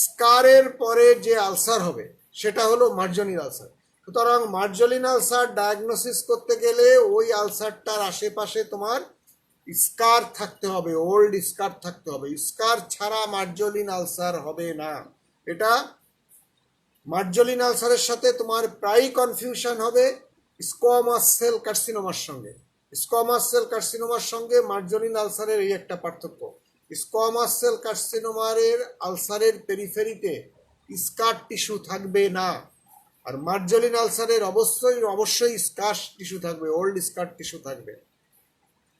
স্কারের পরে যে আলসার হবে সেটা হলো মার্জনিন আলসার। সুতরাং মার্জলিন আলসার ডায়াগনোসিস করতে গেলে ওই আলসারটার আশেপাশে তোমার স্কার থাকতে হবে, ওল্ড স্কার থাকতে হবে। স্কার ছাড়া মার্জলিন আলসার হবে না। এটা মার্জলিন আলসারের সাথে তোমার প্রায়ই কনফিউশন হবে স্কোয়ামাস সেল কার্সিনোমার সঙ্গে। স্কোয়ামাস সেল কার্সিনোমার সঙ্গে মার্জলিন আলসারের এই একটা পার্থক্য, স্কোয়ামাস সেল কার্সিনোমারের আলসারের পেরিফেরিতে স্কার টিস্যু থাকবে না, আর মার্জলিন আলসারের অবশ্যই স্কার টিস্যু থাকবে, ওল্ড স্কার টিস্যু থাকবে।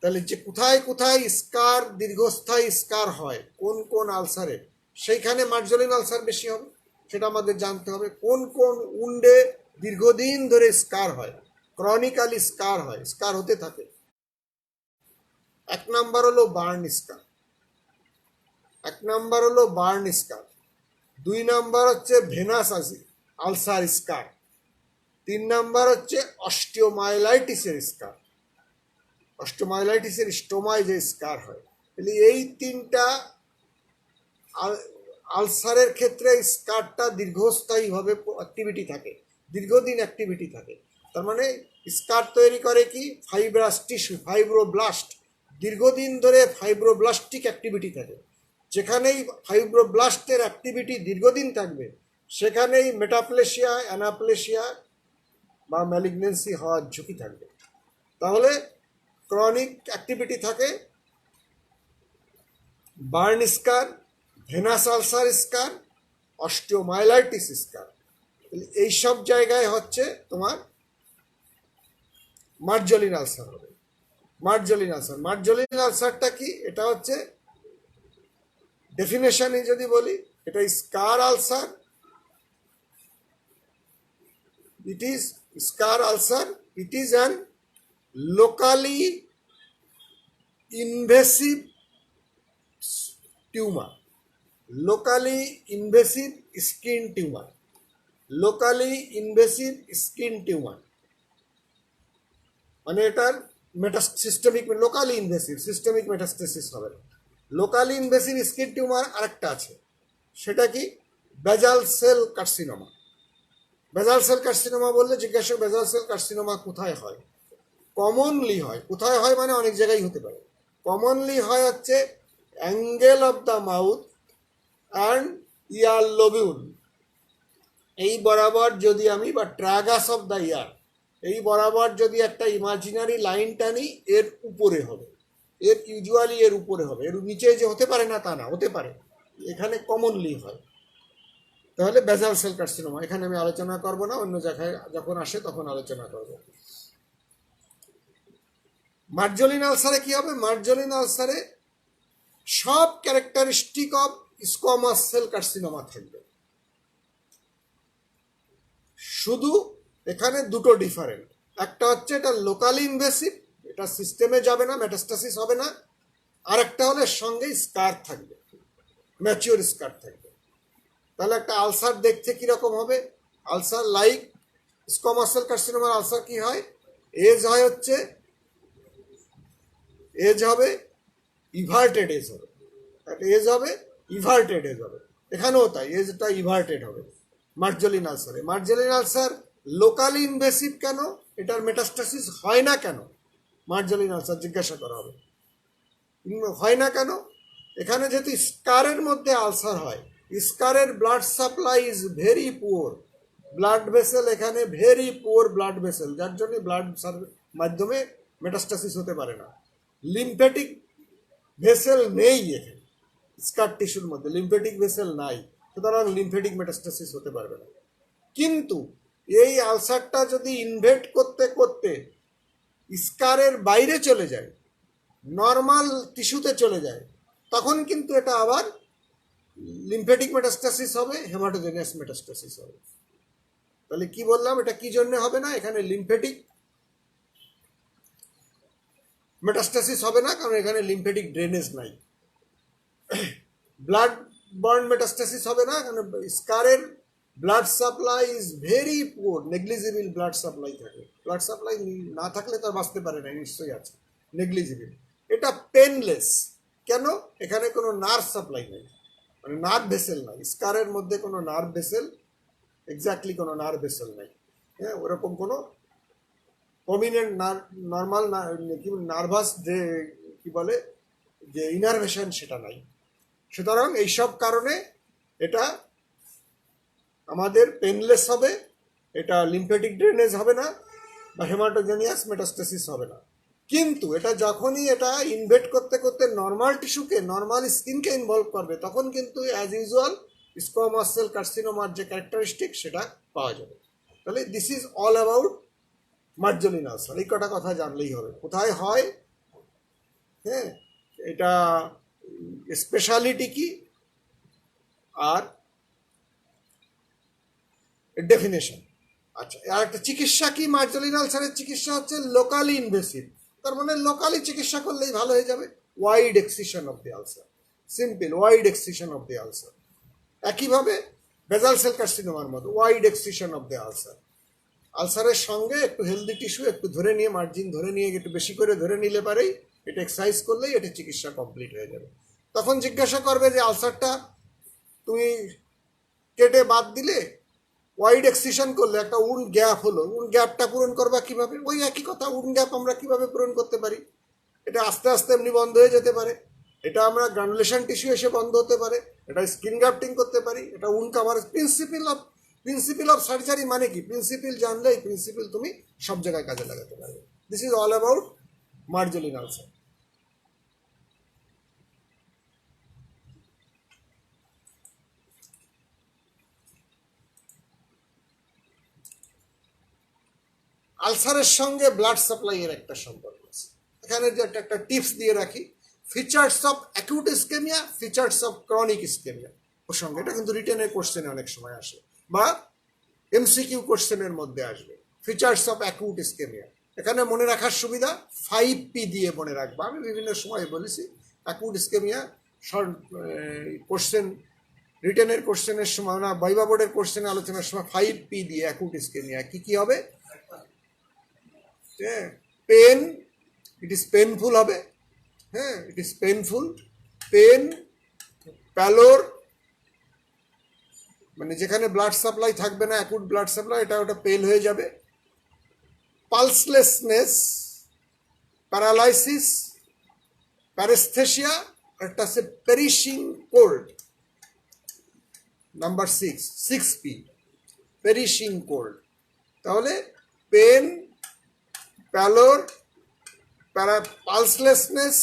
তাহলে যে কোথায় কোথায় স্কার, দীর্ঘস্থায়ী স্কার হয় কোন কোন আলসারে, সেইখানে মার্জলিন আলসার বেশি হবে, সেটা আমাদের জানতে হবে। কোন কোন উন্ডে দীর্ঘদিন ধরে স্কার হয়, ক্রনিক্যালি স্কার হয়, স্কার হতে থাকে। এক নাম্বার হলো বার্ন স্কার, দুই নাম্বার হচ্ছে ভেনাস আলসার স্কার, তিন নাম্বার হচ্ছে অস্টিওমাইলাইটিসের স্কার, অস্টিওমাইলাইটিসের স্টোমায় যে স্কার হয়। তাহলে এই তিনটা আলসারের ক্ষেত্রে স্কারটা দীর্ঘস্থায়ীভাবে অ্যাক্টিভিটি থাকে, দীর্ঘদিন অ্যাক্টিভিটি থাকে। তার মানে স্কার তৈরি করে কি ফাইব্রাস টিস্যু, ফাইব্রোব্লাস্ট, দীর্ঘদিন ধরে ফাইব্রোব্লাস্টিক অ্যাক্টিভিটি থাকে। যেখানেই ফাইব্রোব্লাস্টের অ্যাক্টিভিটি দীর্ঘদিন থাকবে সেখানেই মেটাপ্লেশিয়া, অ্যানাপ্লেশিয়া বা ম্যালিগনেন্সি হওয়ার ঝুঁকি থাকবে। তাহলে ক্রনিক অ্যাক্টিভিটি থাকে বার্ন স্কার, ভেনাস আলসার স্কার, অস্টিওমাইলাইটিস স্কার। এইসব জায়গায় হচ্ছে তোমার মার্জলিন আলসার হবে। মার্জলিন আলসারটা কি? এটা হচ্ছে ডেফিনেশনে যদি বলি, এটা স্কার ulcer, it is scar ulcer, it is an locally invasive tumor, locally invasive skin tumor, locally invasive skin tumor, মানে এটার systemic, locally invasive, systemic metastasis হবে না। লোকালি ইনভেসিভ স্কিন টিউমার আরেকটা আছে, সেটা কি বেজাল cell carcinoma. Basal cell carcinoma বললে জিজ্ঞাসা বেজাল সেল কার্সিনোমা কোথায় হয়? কমনলি হয়, কোথায় হয় মানে অনেক জায়গায় হতে পারে। কমনলি হয় হচ্ছে angle of the mouth and year lobule, এই বরাবর যদি আমি, বা ট্রাগাস অফ দ্য ইয়ার, এই বরাবর যদি একটা ইমাজিনারি লাইন টানি, এর উপরে হবে, এর ইউজুয়ালি এর উপরে হবে, এর নিচে যে হতে পারে না তা না, হতে পারে, এখানে কমনলি হয়। তাহলে বেজাল সেল কার্সিনোমা এখানে আমি আলোচনা করব না, অন্য জায়গায় যখন আসে তখন আলোচনা করব। মার্জলিন আলসারে কি হবে? মার্জলিন আলসারে সব characteristic of squamous cell carcinoma থাকবে, শুধু এখানে দুটো ডিফারেন্ট। একটা হচ্ছে এটা লোকালি ইনভেসিভ, এটা সিস্টেমে যাবে না, মেটাস্টাসিস হবে না। আর একটা হলে সঙ্গে স্কার থাকবে, ম্যাচিওর স্কার থাকবে। তাহলে একটা আলসার দেখতে কিরকম হবে? আলসার লাইক স্কোয়ামাস সেল কার্সিনোমার আলসার কি হয়? এজ হয় হচ্ছে, এজ হবে ইভার্টেড এজ হবে, এজ হবে ইভার্টেড এজ হবে। এখানেও তাই, এজটা ইভার্টেড হবে মার্জলিন আলসারে। মার্জলিন আলসার লোকালি ইনভেসিভ কেন? এটার মেটাস্টাসিস হয় না কেন? মার্জলিন আলসার জিজ্ঞাসা করা হবে, হয় না কেন? এখানে যেহেতু স্কারের মধ্যে আলসার হয়, স্কারের blood supply is very poor, blood vessel এখানে ভেরি পুয়ার ব্লাড ভেসেল, যার জন্য ব্লাড মাধ্যমে মেটাস্টাসিস হতে পারে না। লিম্ফেটিক ভেসেল নেই এখানে, স্কার টিস্যুর মধ্যে লিম্ফেটিক ভেসেল নাই, সুতরাং লিম্ফেটিক মেটাস্টাসিস হতে পারবে না। কিন্তু এই আলসারটা যদি ইনভেট করতে করতে স্কারের বাইরে চলে যায়, নর্মাল টিস্যুতে চলে যায়, তখন কিন্তু এটা আবার লিম্ফেটিক মেটাস্টাসিস হবে, হেমাটোজেনিয়াস মেটাস্টাসিস হবে। তাহলে কি বললাম, এটা কি জন্য হবে না? এখানে লিম্ফেটিক মেটাস্টাসিস হবে না, কারণ এখানে লিম্ফেটিক ড্রেনেজ নাই। ব্লাড বর্ন মেটাস্টাসিস হবে না, কারণ স্কারের blood supply is very poor, negligible blood supply থাকে। ব্লাড সাপ্লাই না থাকলে তো বাঁচতে পারে না, নিশ্চয়ই আছে, নেগলিজিবল। এটা পেনলেস। কেন? এখানে কোনো নার্ভ সাপ্লাই নেই, মানে নার্ভ ভেসেল নাই, স্কারের মধ্যে কোনো নার্ভ ভেসেল, এক্স্যাক্টলি কোনো নার্ভ ভেসেল নাই। হ্যাঁ, ওরকম কোনো প্রমিনেন্ট নর্মাল কি নার্ভাস যে কি বলে যে ইনারভেশন সেটা নাই। সুতরাং এইসব কারণে এটা আমাদের পেনলেস হবে, এটা লিম্ফেটিক ড্রেনেজ হবে না বা হেমাটোজেনিয়াস মেটাস্টেসিস হবে না। কিন্তু এটা যখনই এটা ইনভেট করতে করতে নর্মাল টিস্যুকে, নর্মাল স্কিনকে ইনভলভ করবে, তখন কিন্তু অ্যাজ ইউজুয়াল স্কোয়ামাস সেল কার্সিনোমার যে ক্যারেক্টারিস্টিক সেটা পাওয়া যাবে। তাহলে this is all about Marjolin ulcer. এই কটা কথা জানলেই হবে, কোথায় হয়, হ্যাঁ, এটা স্পেশালিটি কি, আর ডেফিনেশন। আচ্ছা, আর একটা চিকিৎসা কি? মার্জলিন আলসারের চিকিৎসা হচ্ছে লোকালি ইনভেসিভ, তার মানে লোকালি চিকিৎসা করলেই ভালো হয়ে যাবে। Wide excision of the ulcer, simple wide excision of the ulcer. একইভাবে বেজাল সেল কার্সিনোমার মতো wide excision of the ulcer. আলসারের সঙ্গে একটু হেলদি টিস্যু একটু ধরে নিয়ে, মার্জিন ধরে নিয়ে একটু বেশি করে ধরে নিলে পারেই, এটা এক্সারসাইজ করলেই এটা চিকিৎসা কমপ্লিট হয়ে যাবে। তখন জিজ্ঞাসা করবে যে আলসারটা তুমি কেটে বাদ দিলে, ওয়াইড এক্সিশন করলে একটা উন্ড গ্যাপ হলো, উন্ড গ্যাপটা পূরণ করবা কিভাবে? ওই একই কথা, উন্ড গ্যাপ আমরা কিভাবে পূরণ করতে পারি? এটা আস্তে আস্তে এমনি বন্ধ হয়ে যেতে পারে, এটা আমরা গ্রানুলেশন টিস্যু এসে বন্ধ হতে পারে, এটা স্কিন গ্রাফটিং করতে পারি, এটা উন্ড কাভারেজ। প্রিন্সিপিল অফ সার্জারি মানে কি? প্রিন্সিপিল জানলে এই প্রিন্সিপিল তুমি সব জায়গায় কাজে লাগাতে পারবে। This is all about Marjolin ulcer. আলসারের সঙ্গে ব্লাড সাপ্লাইয়ের একটা সম্পর্ক আছে। এখানে যে একটা টিপস দিয়ে রাখি, features of acute ischaemia, features of chronic ischaemia প্রসঙ্গে, এটা কিন্তু রিটেনের কোশ্চেনে অনেক সময় আসে বা এমসিকিউ কোশ্চেনের মধ্যে আসবে। ফিচার্স অফ অ্যাকিউট ইসকেমিয়া, এখানে মনে রাখার সুবিধা 5P দিয়ে মনে রাখবো। আমি বিভিন্ন সময় বলেছি অ্যাকিউট ইসকেমিয়া শর্ট কোশ্চেন, রিটেনের কোশ্চেনের সময় না, ভাইভা বোর্ডের কোশ্চেনে আলোচনার সময় 5P দিয়ে অ্যাকিউট ইসকেমিয়া কি কি হবে? পেন, ইট ইজ পেনফুল হবে, হ্যাঁ, ইট ইজ পেনফুল, পেন, প্যালোর, মানে যেখানে ব্লাড সাপ্লাই থাকবে না, অ্যাকুট ব্লাড সাপ্লাই, এটা ওটা পেল হয়ে যাবে। পালসলেসনেস, প্যারালাইসিস, প্যারেস্থেশিয়া, একটা আছে perishing cold. Number 6P, perishing cold. তাহলে পেন, প্যালোর, পালসলেসনেস,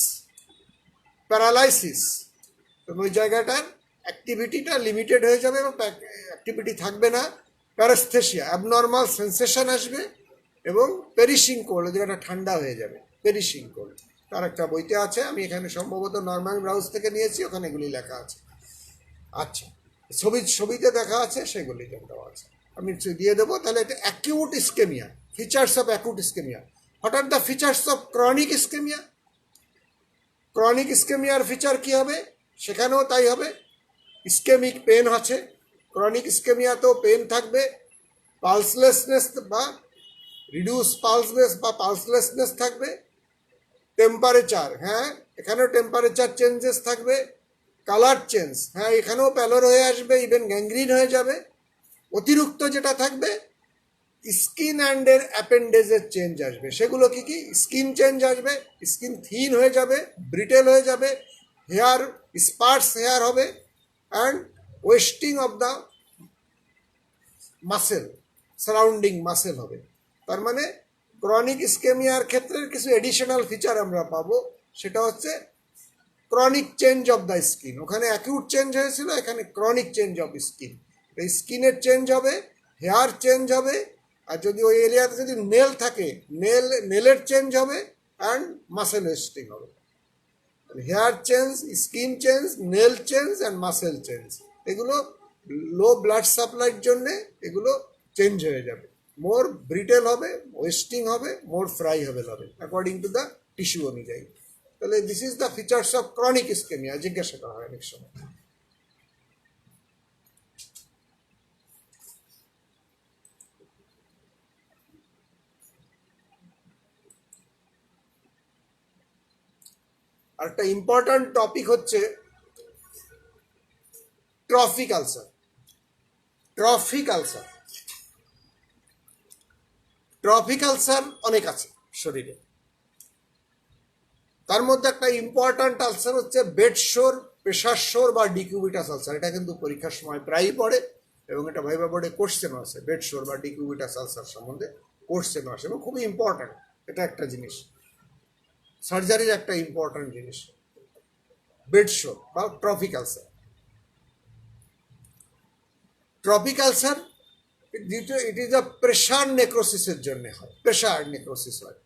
প্যারালাইসিস, ওই জায়গাটার অ্যাক্টিভিটিটা লিমিটেড হয়ে যাবে এবং অ্যাক্টিভিটি থাকবে না। প্যারাস্থেশিয়া, অ্যাবনর্মাল সেন্সেশন আসবে, এবং পেরিশিং কোল্ড, যেটা ঠান্ডা হয়ে যাবে, পেরিশিং কোল্ড। তার একটা বইতে আছে, আমি এখানে সম্ভবত নর্মান ব্রাউজ থেকে নিয়েছি, ওখানে এগুলি লেখা আছে। আচ্ছা, ছবিতে দেখা আছে, সেগুলি দেওয়া আছে, আমি দিয়ে দেবো। তাহলে এটা acute ischaemia, features of acute ischaemia. What are the features of chronic ischaemia? Chronic ইসকেমিয়ার ফিচার কি হবে? সেখানেও তাই হবে, ইসকেমিক পেন আছে, ক্রনিক ইসকেমিয়াতেও পেন থাকবে, পালসলেসনেস বা রিডিউস পালসনেস বা পালসলেসনেস থাকবে, টেম্পারেচার, হ্যাঁ এখানেও টেম্পারেচার চেঞ্জেস থাকবে, কালার চেঞ্জ, হ্যাঁ এখানেও প্যালোর হয়ে আসবে, ইভেন গ্যাংগ্রিন হয়ে যাবে। অতিরিক্ত যেটা থাকবে, স্কিন অ্যান্ড এর অ্যাপেন্ডেজের চেঞ্জ আসবে। সেগুলো কি কি? স্কিন চেঞ্জ আসবে, স্কিন থিন হয়ে যাবে, ব্রিটেল হয়ে যাবে, হেয়ার স্পার্স হেয়ার হবে, and wasting of the muscle, surrounding muscle হবে। তার মানে ক্রনিক ইসকেমিয়ার ক্ষেত্রে কিছু এডিশনাল ফিচার আমরা পাবো, সেটা হচ্ছে chronic change of the skin. ওখানে অ্যাকিউট চেঞ্জ হয়েছিল, এখানে ক্রনিক চেঞ্জ অফ স্কিন। এই স্কিনের চেঞ্জ হবে, হেয়ার চেঞ্জ হবে, আর যদি ওই এরিয়াতে যদি নেল থাকে, নেলের চেঞ্জ হবে, অ্যান্ড মাসেল ওয়েস্টিং হবে। Hair change, skin change, nail change and muscle change, এগুলো লো ব্লাড সাপ্লাইয়ের জন্যে এগুলো চেঞ্জ হয়ে যাবে। মোর ব্রিটেল হবে, ওয়েস্টিং হবে, মোর ফ্রাইহেবল হবে অ্যাকর্ডিং টু দ্য টিস্যু অনুযায়ী। তাহলে this is the features of chronic ischaemia, জিজ্ঞাসা করা হয় অনেক সময়। আর একটা ইম্পর্ট্যান্ট টপিক হচ্ছে trophic ulcer. Trophic ulcer, trophic ulcer অনেক আছে শরীরে। তার মধ্যে একটা ইম্পর্ট্যান্ট আলসার হচ্ছে বেডশোর, প্রেশার বা ডিকিউবিটাস আলসার। এটা কিন্তু পরীক্ষার সময় প্রায়ই পড়ে এবং এটা ভাইবা বোর্ডে কোশ্চেনও আছে। বেডশোর বা ডিকিউবিটাস আলসার সম্বন্ধে কোশ্চেনও আসে এবং খুবই ইম্পর্ট্যান্ট। এটা একটা জিনিস, সার্জারির একটা ইম্পর্ট্যান্ট জিনিস, বেডশোর বা trophic ulcer. Trophic ulcer it is a pressure নেক্রোসিসের জন্য হয়, প্রেশার নেক্রোসিস হয়।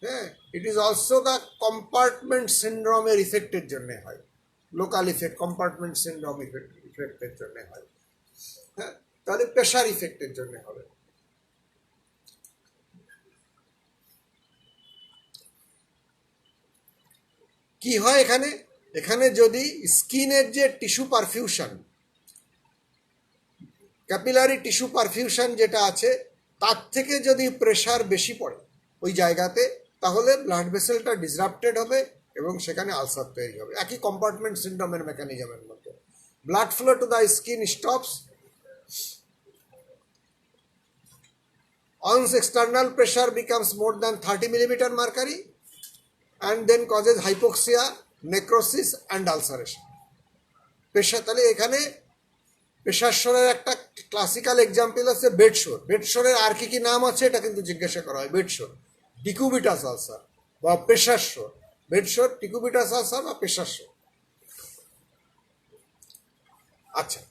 হ্যাঁ, it is also the compartment সিন্ড্রোমের ইফেক্টের জন্য হয়, লোকাল ইফেক্ট, কম্পার্টমেন্ট সিন্ড্রোম ইফেক্টের জন্য হয়। হ্যাঁ, তাহলে প্রেশার ইফেক্টের জন্য হবে। কি হয় এখানে? এখানে যদি স্কিনের যে tissue perfusion, capillary tissue perfusion যেটা আছে, তার থেকে যদি প্রেশার বেশি পড়ে ওই জায়গাতে, তাহলে ব্লাড ভেসেলটা ডিসরাপ্টেড হবে এবং সেখানে আলসার তৈরি হবে। একই কম্পার্টমেন্ট সিন্ড্রোমের মেকানিজমের মধ্যে। Blood flow to the skin stops once external pressure becomes more than 30 millimeter mercury and then causes hypoxia, necrosis and ulceration. Pressure, তাহলে এখানে প্রেশার শোরের একটা ক্লাসিক্যাল এক্সাম্পল আছে বেডশোর। বেডশোরের আর কি কি নাম আছে এটা কিন্তু জিজ্ঞাসা করা হয়। বেডশোর, ডিকুবিটাস আলসার বা প্রেশার শোর। বেডশোর, ডিকুবিটাস আলসার বা প্রেশার শোর। আচ্ছা,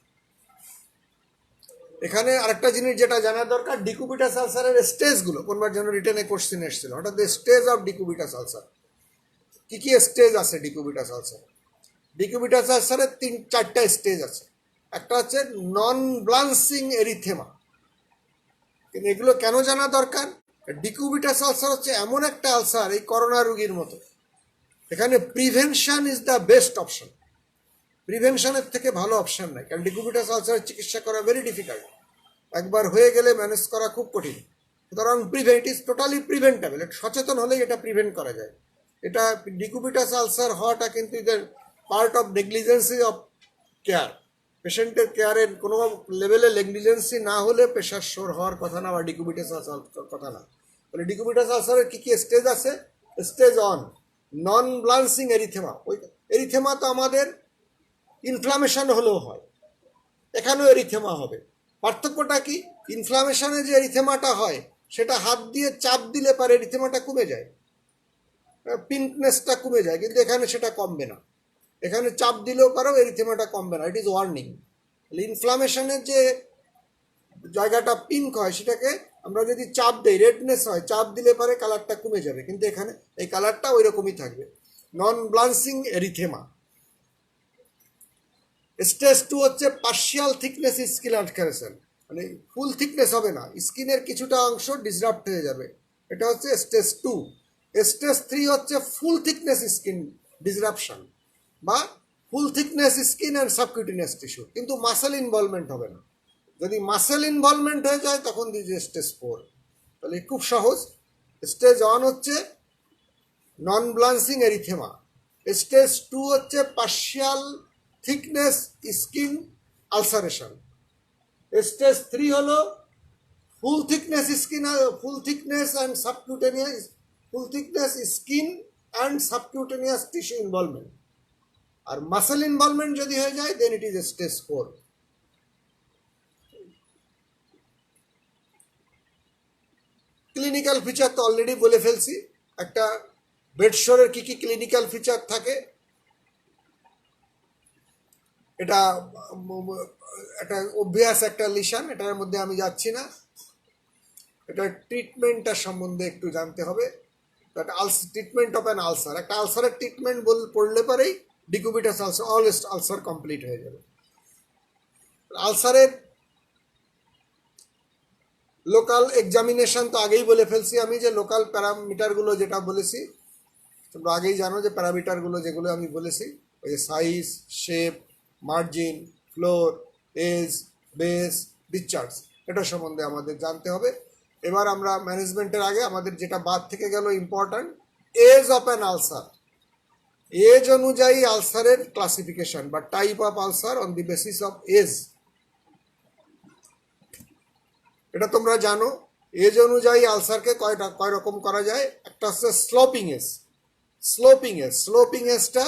এখানে আরেকটা জিনিস যেটা জানা দরকার, ডিকুবিটাস আলসারের স্টেজগুলো। কোনবার যেন রিটেনে কোশ্চেন এসেছিল হঠাৎ, স্টেজ অফ ডিকুবিটাস আলসার। কি কি স্টেজ আছে ডিকুবিটাস আলসার? ডিকুবিটাস আলসারের 3-4টা স্টেজ আছে। একটা হচ্ছে নন ব্লান্সিং এরিথেমা। কিন্তু এগুলো কেন জানা দরকার? ডিকুবিটাস আলসার হচ্ছে এমন একটা আলসার, এই করোনা রোগীর মতো, এখানে prevention is the best option. প্রিভেনশনের থেকে ভালো অপশন নাই, কারণ ডিকুবিটাস আলসারের চিকিৎসা করা ভেরি ডিফিকাল্ট। একবার হয়ে গেলে ম্যানেজ করা খুব কঠিন। সুতরাং ইট ইজ টোটালি প্রিভেন্টেবল। সচেতন হলেই এটা প্রিভেন্ট করা যায়। এটা ডিকুবিটাস আলসার হওয়াটা কিন্তু এদের part of negligence of care. পেশেন্টের কেয়ারের কোনো লেভেলে নেগলিজেন্সি না হলে প্রেশার শোর হওয়ার কথা না বা ডিকুবিটাস আলসার কথা না। তাহলে ডিকুবিটাস আলসারের কী কী স্টেজ আছে? Stage one, non blanching erythema. ওই এরিথেমা তো আমাদের ইনফ্লামেশন হলেও হয়, এখানেও এরিথেমা হবে। পার্থক্যটা কি? ইনফ্লামেশনে যে এরিথেমাটা হয় সেটা হাত দিয়ে চাপ দিলে পারে এরিথেমাটা কমে যায়, পিঙ্কনেসটা কমে যায়, কিন্তু এখানে সেটা কমবে না। এখানে চাপ দিলেও পারো এরিথেমাটা কমবে না, ইট ইজ ওয়ার্নিং। ইনফ্লামেশনের যে জায়গাটা পিঙ্ক হয় সেটাকে আমরা যদি চাপ দিই, রেডনেস হয়, চাপ দিলে পারে কালারটা কমে যাবে, কিন্তু এখানে এই কালারটা ওই রকমই থাকবে। নন ব্লান্সিং এরিথেমা। স্টেজ 2 হচ্ছে পার্শিয়াল থিকনেস স্কিন আলসারেশন, মানে ফুল থিকনেস হবে না, স্কিনের কিছুটা অংশ ডিসরাপ্ট হয়ে যাবে, এটা হচ্ছে স্টেজ 2। স্টেজ 3 হচ্ছে ফুল থিকনেস স্কিন ডিসরাপশন বা full thickness skin and subcutaneous tissue, কিন্তু মাসেল ইনভলভমেন্ট হবে না। যদি মাসেল ইনভলভমেন্ট হয়ে যায় তখন দিয়েছে স্টেজ 4। তাহলে খুব সহজ। স্টেজ 1 হচ্ছে নন ব্লান্সিং এরিথেমা, স্টেজ 2 হচ্ছে partial thickness skin ulceration, stage 3 হলো full thickness skin, full thickness and subcutaneous, full thickness skin and subcutaneous tissue involvement. আর মাসেল ইনভলভমেন্ট যদি হয়ে যায় then it is stage 4। Clinical feature তো অলরেডি বলে ফেলছি। একটা বেডশোরের কি কি ক্লিনিক্যাল ফিচার থাকে এটা একটা অভ্যাস, একটা লিশন, এটার মধ্যে আমি যাচ্ছি না। এটা ট্রিটমেন্টটার সম্বন্ধে একটু জানতে হবে। ট্রিটমেন্ট অফ অ্যান আলসার, একটা আলসারের ট্রিটমেন্ট পড়লে পরেই ডিকুবিটাস আলসার, অল আলসার কমপ্লিট হয়ে যাবে। আলসারের লোকাল এক্সামিনেশন তো আগেই বলে ফেলছি আমি, যে লোকাল প্যারামিটারগুলো যেটা বলেছি তোমরা আগেই জানো, যে প্যারামিটারগুলো যেগুলো আমি বলেছি, ওই যে size, shape, margin, floor, edge, base, discharge, এটা সম্বন্ধে আমাদের জানতে হবে। এবার আমরা ম্যানেজমেন্টের আগে আমাদের যেটা বাদ থেকে গেল important, edge of an ulcer. Edge অনুযায়ী আলসারের ক্লাসিফিকেশন বা type of ulcer on the basis of edge, এটা তোমরা জানো। এজ অনুযায়ী আলসারকে কয় রকম করা যায়। একটা হচ্ছে স্লোপিং এজ। স্লোপিং এজটা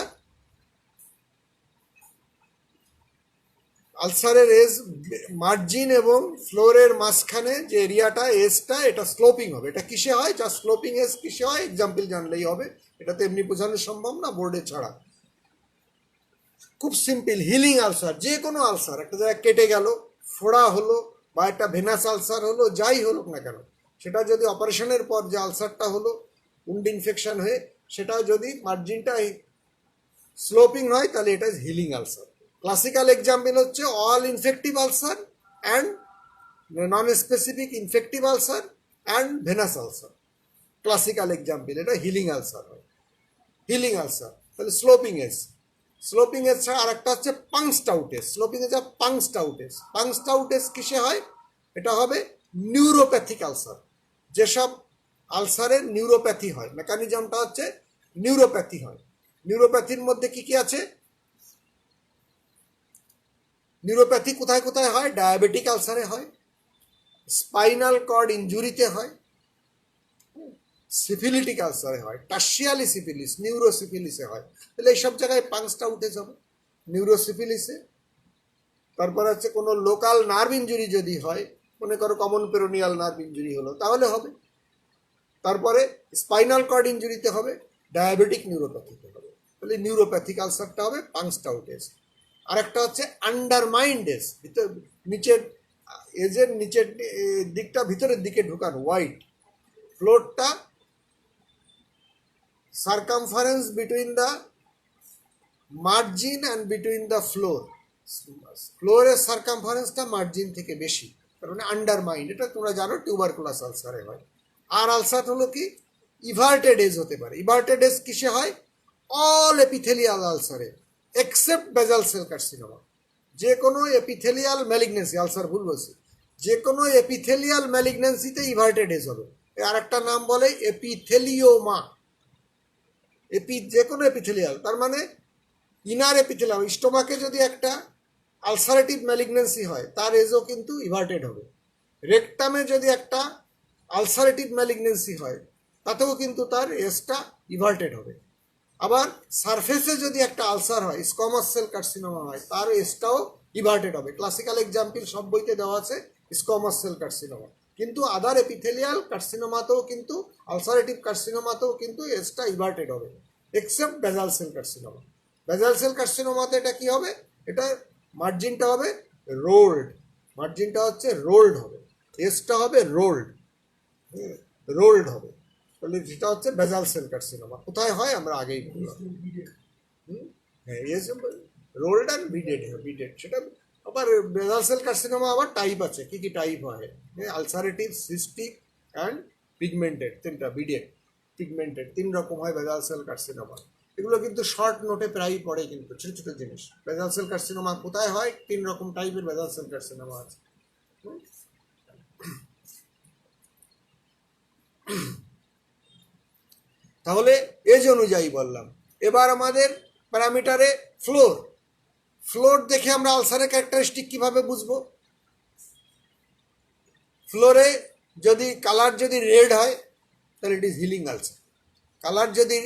আলসারের এজ মার্জিন এবং ফ্লোরের মাঝখানে যে এরিয়াটা এজটা, এটা স্লোপিং হবে। এটা কিসে হয়, যা স্লোপিং এজ কিসে হয় এক্সাম্পল জানলেই হবে, এটা তো এমনি বোঝানো সম্ভব না বোর্ডে ছাড়া। খুব সিম্পল, হিলিং আলসার, যে কোনো আলসার একটা জায়গায় কেটে গেল, ফোড়া হলো, বা একটা ভেনাস আলসার হলো, যাই হলো না কেন, সেটা যদি অপারেশনের পর যে আলসারটা হলো উন্ড ইনফেকশন হয়ে, সেটা যদি মার্জিনটা স্লোপিং হয় তাহলে এটা হিলিং আলসার। ক্লাসিক্যাল এক্সাম্পল হচ্ছে all infective ulcer and non specific infective ulcer and venous ulcer. Classical example, এটা হিলিং আলসার হয়। হিলিং আলসার তাহলে স্লোপিং এজ ছাড়া আর একটা হচ্ছে punched out edge. Sloping edge আর punched out edge. Punched out edge কিসে হয়, এটা হবে নিউরোপ্যাথিক আলসার। যেসব আলসারের নিউরোপ্যাথি হয়, মেকানিজমটা হচ্ছে নিউরোপ্যাথি হয়। নিউরোপ্যাথির মধ্যে কি কি আছে, নিউরোপ্যাথি কোথায় কোথায় হয়, ডায়াবেটিক আলসারে হয়, স্পাইনাল কর্ড ইনজুরিতে হয়, সিফিলিটিক আলসারে হয়, টার্সিয়ালি সিফিলিস, নিউরোসিফিলিসে হয়। তাহলে এইসব জায়গায় পাংসটা উঠে যাবে নিউরোসিফিলিসে। তারপর হচ্ছে কোনো লোকাল নার্ভ ইঞ্জুরি যদি হয়, মনে করো কমন পেরোনিয়াল নার্ভ ইঞ্জুরি হলো, তাহলে হবে। তারপরে স্পাইনাল কর্ড ইঞ্জুরিতে হবে, ডায়াবেটিক নিউরোপ্যাথিতে হবে। তাহলে নিউরোপ্যাথিক আলসারটা হবে পাংসটা উঠে। আরেকটা হচ্ছে আন্ডারমাইন্ড এজ, নিচের এজের নিচের দিকটা ভিতরের দিকে ঢুকানো, হোয়াইট ফ্লোরটা circumference between the margin and between the floor, ফ্লোরের সার্কামফারেন্সটা মার্জিন থেকে বেশি, তার মানে আন্ডারমাইন্ড। এটা তোমরা জানো টিউবারকুলাস আলসারে হয়। আর আলসার হলো কি, ইভার্টেড এজ হতে পারে। ইভার্টেড এজ কিসে হয়, অল এপিথেলিয়াল আলসারে এক্সেপ্ট বেজাল সেল কার্সিনোমা। যে কোনো এপিথেলিয়াল ম্যালিগনেন্সি, আলসার ভুল বলছি, যে কোনো এপিথেলিয়াল ম্যালিগনেন্সিতে ইভার্টেড এজ হবে। আর একটা নাম বলে এপিথেলিওমা। যে কোনো এপিথেলিয়াল, তার মানে ইনার এপিথেলিয়াম, স্টোমাকে যদি একটা আলসারেটিভ ম্যালিগনেন্সি হয় তার এজও কিন্তু ইভার্টেড হবে। রেকটামে যদি একটা আলসারেটিভ ম্যালিগনেন্সি হয় তাতেও কিন্তু তার এজটা ইভার্টেড হবে। আবার সারফেসে যদি একটা আলসার হয়, স্কোমাস সেল কার্সিনোমা হয়, তার এজটাও ইভার্টেড হবে। ক্লাসিক্যাল এক্সাম্পল সব বইতে দেওয়া আছে স্কোমাস সেল কার্সিনোমা। কিন্তু আদার এপিথেলিয়াল কার্সিনোমাতেও কিন্তু, আলসারেটিভ কার্সিনোমাতেও কিন্তু এজটা ইভার্টেড হবে, except basal cell carcinoma. Basal cell কার্সিনোমাতে এটা কি হবে, এটা মার্জিনটা হবে রোল্ড, মার্জিনটা হচ্ছে রোল্ড হবে, এজটা হবে রোল্ড হবে। তাহলে যেটা হচ্ছে বেজাল সেল কার্সিনোমা কোথায় হয় আমরা আগেই বললাম। হ্যাঁ, রোল্ড অ্যান্ড বিডেড সেটা। আবার বেজাল সেল কার্সিনোমা আবার টাইপ আছে, কি কি টাইপ হয়, আলসারেটিভ, সিস্টিক অ্যান্ড পিগমেন্টেড, তিনটা, বিডেড, পিগমেন্টেড, তিন রকম হয় বেজাল সেল কার্সিনোমা। এগুলো কিন্তু শর্ট নোটে প্রায়ই পড়ে, কিন্তু ছোটো ছোটো জিনিস। বেজাল সেল কার্সিনোমা কোথায় হয়, তিন রকম টাইপের বেজাল সেল কার্সিনোমা আছে। তাহলে এজ অনুযায়ী বললাম। এবার আমাদের প্যারামিটারে ফ্লোর দেখে আমরা আলসারের ক্যারেক্টারিস্টিক কিভাবে বুঝবো। ফ্লোরে যদি কালার যদি রেড হয় তাহলে it is healing ulcer, colour যদি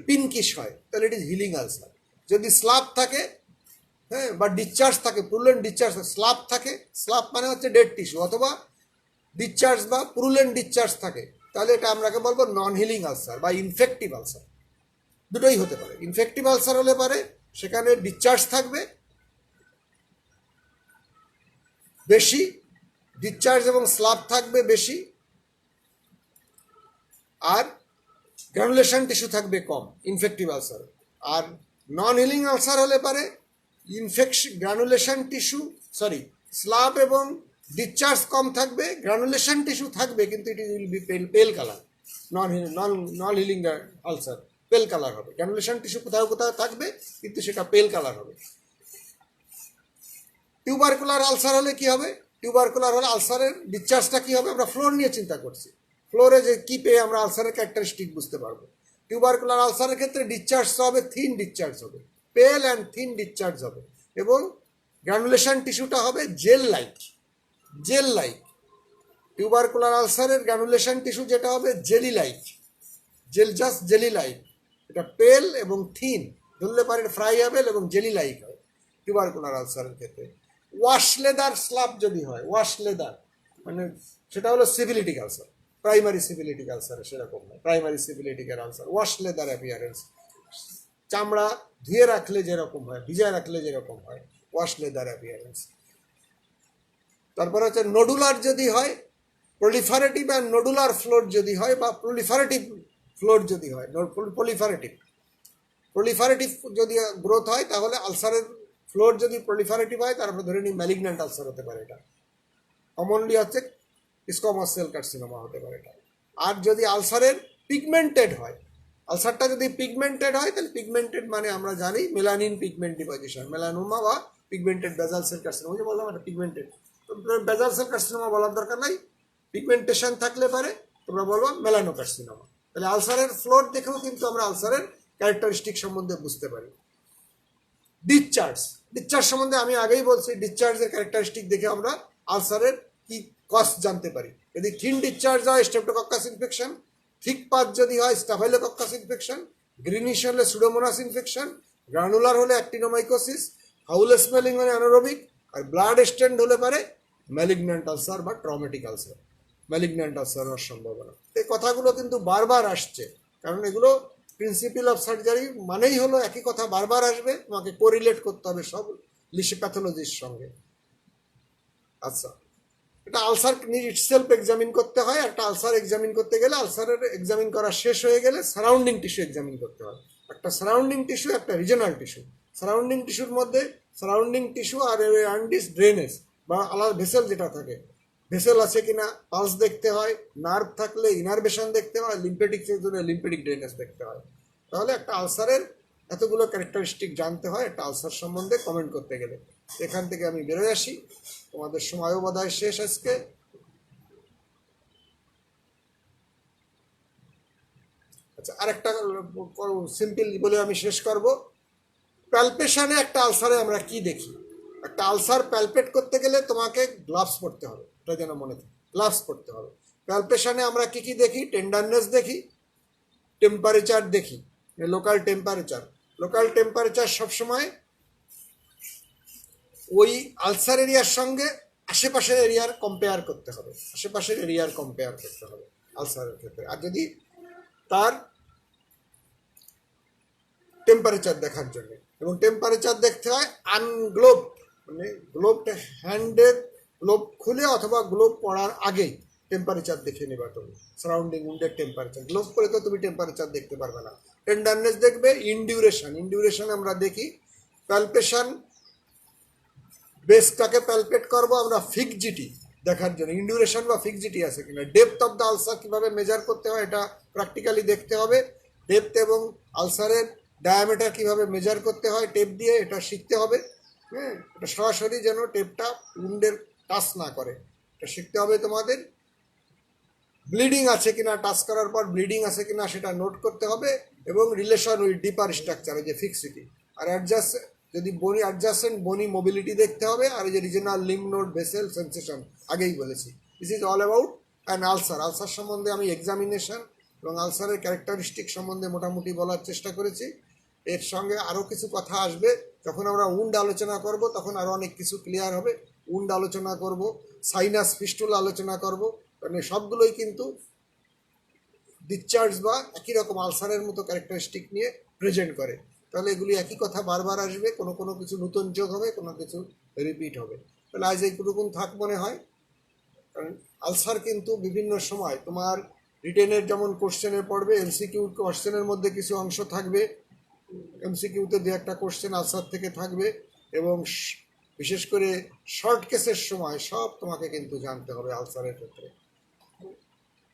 পিঙ্কিশ হয় তাহলে ইট ইজ হিলিং আলসার। যদি স্ল্যাব থাকে, হ্যাঁ, বা ডিসচার্জ থাকে, পুরুলেন্ট ডিসচার্জ, স্ল্যাব থাকে, স্ল্যাব মানে হচ্ছে ডেড টিস্যু, অথবা ডিসচার্জ বা পুরুলেন্ট ডিসচার্জ থাকে, তাহলে এটা আমরাকে বলবো নন হিলিং আলসার বা ইনফেক্টিভ আলসার। দুটোই হতে পারে। ইনফেক্টিভ আলসার হলে পারে সেখানে ডিসচার্জ থাকবে বেশি, ডিসচার্জ এবং স্ল্যাব থাকবে বেশি, আর গ্রানুলেশন টিস্যু থাকবে কম, ইনফেক্টিভ আলসার। আর নন হিলিং আলসার হলে পারে গ্রানুলেশন টিস্যু, স্ল্যাব এবং ডিসচার্জ কম থাকবে, গ্রানুলেশন টিস্যু থাকবে, কিন্তু ইট উইল বি পেল কালার। নন হিলিং আলসার পেল কালার হবে। গ্রানুলেশন টিস্যু কোথাও কোথাও থাকবে কিন্তু সেটা পেল কালার হবে। টিউবারকুলার আলসার হলে কি হবে, টিউবারকুলার হলে আলসারের ডিসচার্জটা কি হবে, আমরা ফ্লোর নিয়ে চিন্তা করছি। ফ্লোরে যে কি পেয়ে আমরা আলসারের ক্যারেক্টারিস্টিক বুঝতে পারবো। টিউবারকুলার আলসারের ক্ষেত্রে ডিসচার্জ হবে থিন ডিসচার্জ হবে, পেল অ্যান্ড থিন ডিসচার্জ হবে, এবং গ্রানুলেশন টিস্যুটা হবে gel like, gel like. Tubercular আলসারের গ্রানুলেশন টিস্যু যেটা হবে jelly like, just jelly like. এটা পেল এবং থিন, ধরলে পারেন ফ্রাইয়াবেল এবং জেলি লাইক হয় টিউবারকুলার আলসারের ক্ষেত্রে। ওয়াশ লেদার স্ল্যাব যদি হয়, ওয়াশ লেদার মানে সেটা হলো syphilitic ulcer, primary syphilitic ulcer সেরকম হয়, প্রাইমারি সিভিলিটিকের আলসার। ওয়াশ লেদার অ্যাপিয়ারেন্স, চামড়া ধুয়ে রাখলে যেরকম হয়, ভিজায় রাখলে যেরকম হয়, ওয়াশ লেদার অ্যাপিয়ারেন্স। তারপরে হচ্ছে নোডুলার যদি হয়, প্রলিফারেটিভ অ্যান্ড নোডুলার ফ্লোর যদি হয়, বা প্রলিফারেটিভ ফ্লোর যদি হয়, প্রলিফারেটিভ যদি গ্রোথ হয়, তাহলে আলসারের ফ্লোর যদি প্রলিফারেটিভ হয়, তারপরে ধরে নিই ম্যালিগন্যান্ট আলসার হতে পারে। এটা কমনলি হচ্ছে স্কোয়ামাস সেল কার্সিনোমা হতে পারে এটা। আর যদি আলসারের পিগমেন্টেড হয়, আলসারটা যদি পিগমেন্টেড হয়, তাহলে পিগমেন্টেড মানে আমরা জানি মেলানিন পিগমেন্ট ডিপোজিশন, মেলানোমা বা পিগমেন্টেড বেজাল সেল কার্সিনোমা। যে বললাম এটা পিগমেন্টেড, বেজাল সেল কার্সিনোমা বলার দরকার নাই, পিগমেন্টেশন থাকলে পারে তোমরা বলবো মেলানো কার্সিনোমা। তাহলে আলসারের ফ্লোর দেখেও কিন্তু আমরা আলসারের ক্যারেক্টারিস্টিক সম্বন্ধে বুঝতে পারি। ডিসচার্জ সম্বন্ধে আমি আগেই বলছি, ডিসচার্জের ক্যারেক্টারিস্টিক দেখে আমরা আলসারের কি কজ জানতে পারি। যদি থিন ডিসচার্জ হয় স্ট্রেপ্টোকক্কাস ইনফেকশন, থিক পাথ যদি হয় স্টাফাইলোকক্কাস ইনফেকশন, গ্রিনিশ হলে সুডোমোনাস ইনফেকশন, গ্রানুলার হলে অ্যাক্টিনোমাইকোসিস, হাউল স্মেলিং হলে অ্যানারোবিক, আর ব্লাড স্টেন্ড হলে পারে ম্যালিগন্যান্ট আলসার বা ট্রমেটিক আলসার, ম্যালিগন্যান্ট আলসার হওয়ার সম্ভাবনা। এই কথাগুলো কিন্তু বারবার আসছে, কারণ এগুলো প্রিন্সিপাল অফ সার্জারি মানেই হলো একই কথা বারবার আসবে, তোমাকে কোরিলেট করতে হবে সব লিসোপ্যাথোলজির সঙ্গে। আচ্ছা, এটা আলসার ইটসেলফ এক্সামিন করতে হয়। একটা আলসার এক্সামিন করতে গেলে, আলসারের এক্সামিন করা শেষ হয়ে গেলে সারাউন্ডিং টিস্যু এক্সামিন করতে হয়। একটা সারাউন্ডিং টিস্যু, একটা রিজনাল টিস্যু। সারাউন্ডিং টিস্যুর মধ্যে সারাউন্ডিং টিস্যু আর আন্ডিস ড্রেনেজ বা আলাদা ভেসেল যেটা থাকে, ভেসেল আছে কিনা পালস দেখতে হয়, নার্ভ থাকলে ইনারভেশন দেখতে হয়, লিম্ফেটিক লিম্ফেটিক ড্রেনেজ দেখতে হয়। তাহলে একটা আলসারের এতগুলো ক্যারেক্টারিস্টিক জানতে হয় একটা আলসার সম্বন্ধে কমেন্ট করতে গেলে। এখান থেকে আমি বেরোয় আসি, তোমাদের সময়ও বোধহয় শেষ আজকে। আচ্ছা, আরেকটা সিম্পল বলে আমি শেষ করব। প্যালপেশনে একটা আলসারে আমরা কি দেখি? একটা আলসার প্যালপেট করতে গেলে তোমাকে গ্লাভস পরতে হবে, এটা যেন মনে থাকে, গ্লাভস পরতে হবে। প্যালপেশনে আমরা কি কি দেখি? টেন্ডারনেস দেখি, টেম্পারেচার দেখি, লোকাল টেম্পারেচার। লোকাল টেম্পারেচার সবসময় ওই আলসার এরিয়ার সঙ্গে আশেপাশের এরিয়ার কম্পেয়ার করতে হবে, আশেপাশের এরিয়ার কম্পেয়ার করতে হবে আলসারের ক্ষেত্রে। আর যদি তার টেম্পারেচার দেখার জন্য, এবং টেম্পারেচার দেখতে হয় আনগ্লোভ, মানে গ্লোভটা হ্যান্ডের গ্লোভ খুলে অথবা গ্লোভ পরার আগেই টেম্পারেচার দেখে নেবা তুমি, সারাউন্ডিং উন্ডের টেম্পারেচার। গ্লোভ করে তো তুমি টেম্পারেচার দেখতে পারবে না। টেন্ডারনেস দেখবে, ইনডিউরেশন আমরা দেখি। প্যালপেশন, বেসটাকে প্যালপেট করবো আমরা ফিক্সিটি দেখার জন্য, ইন্ডিউরেশন বা ফিক্সিটি আছে কিনা। ডেপথ অফ দ্য আলসার কীভাবে মেজার করতে হয় এটা প্র্যাকটিক্যালি দেখতে হবে। ডেপথ এবং আলসারের ডায়ামিটার কীভাবে মেজার করতে হয় টেপ দিয়ে, এটা শিখতে হবে। হ্যাঁ, এটা সরাসরি যেন টেপটা উন্ডের টাচ না করে, এটা শিখতে হবে তোমাদের। ব্লিডিং আছে কিনা, টাচ করার পর ব্লিডিং আছে কিনা সেটা নোট করতে হবে। এবং রিলেশন উইথ ডিপার স্ট্রাকচার, যে ফিক্সিটি আর অ্যাডজাস্ট, যদি বনি অ্যাডজাস্টেন্ট বনি মোবিলিটি দেখতে হবে। আর এই যে regional lymph node vessel sensation আগেই বলেছি। This is all about an ulcer. Ulcer সম্বন্ধে আমি এক্সামিনেশন এবং আলসারের ক্যারেক্টারিস্টিক সম্বন্ধে মোটামুটি বলার চেষ্টা করেছি। এর সঙ্গে আরও কিছু কথা আসবে, যখন আমরা উন্ড আলোচনা করব তখন আরও অনেক কিছু ক্লিয়ার হবে। উন্ড আলোচনা করব, সাইনাস ফিস্টুলা আলোচনা করব, কারণ সবগুলোই কিন্তু ডিসচার্জ বা একই রকম আলসারের মতো ক্যারেক্টারিস্টিক নিয়ে প্রেজেন্ট করে। তাহলে এগুলি একই কথা বারবার আসবে, কোনো কোনো কিছু নতুন যোগ হবে, কোনো কিছু রিপিট হবে। তাহলে আজ এইটুকুন থাক মনে হয়। কারণ আলসার কিন্তু বিভিন্ন সময় তোমার রিটেনের যেমন কোশ্চেনে পড়বে, এমসিকিউ কোশ্চেনের মধ্যে কিছু অংশ থাকবে, এমসিকিউতে দু একটা কোশ্চেন আলসার থেকে থাকবে, এবং বিশেষ করে শর্ট কেসের সময় সব তোমাকে কিন্তু জানতে হবে আলসারের ক্ষেত্রে।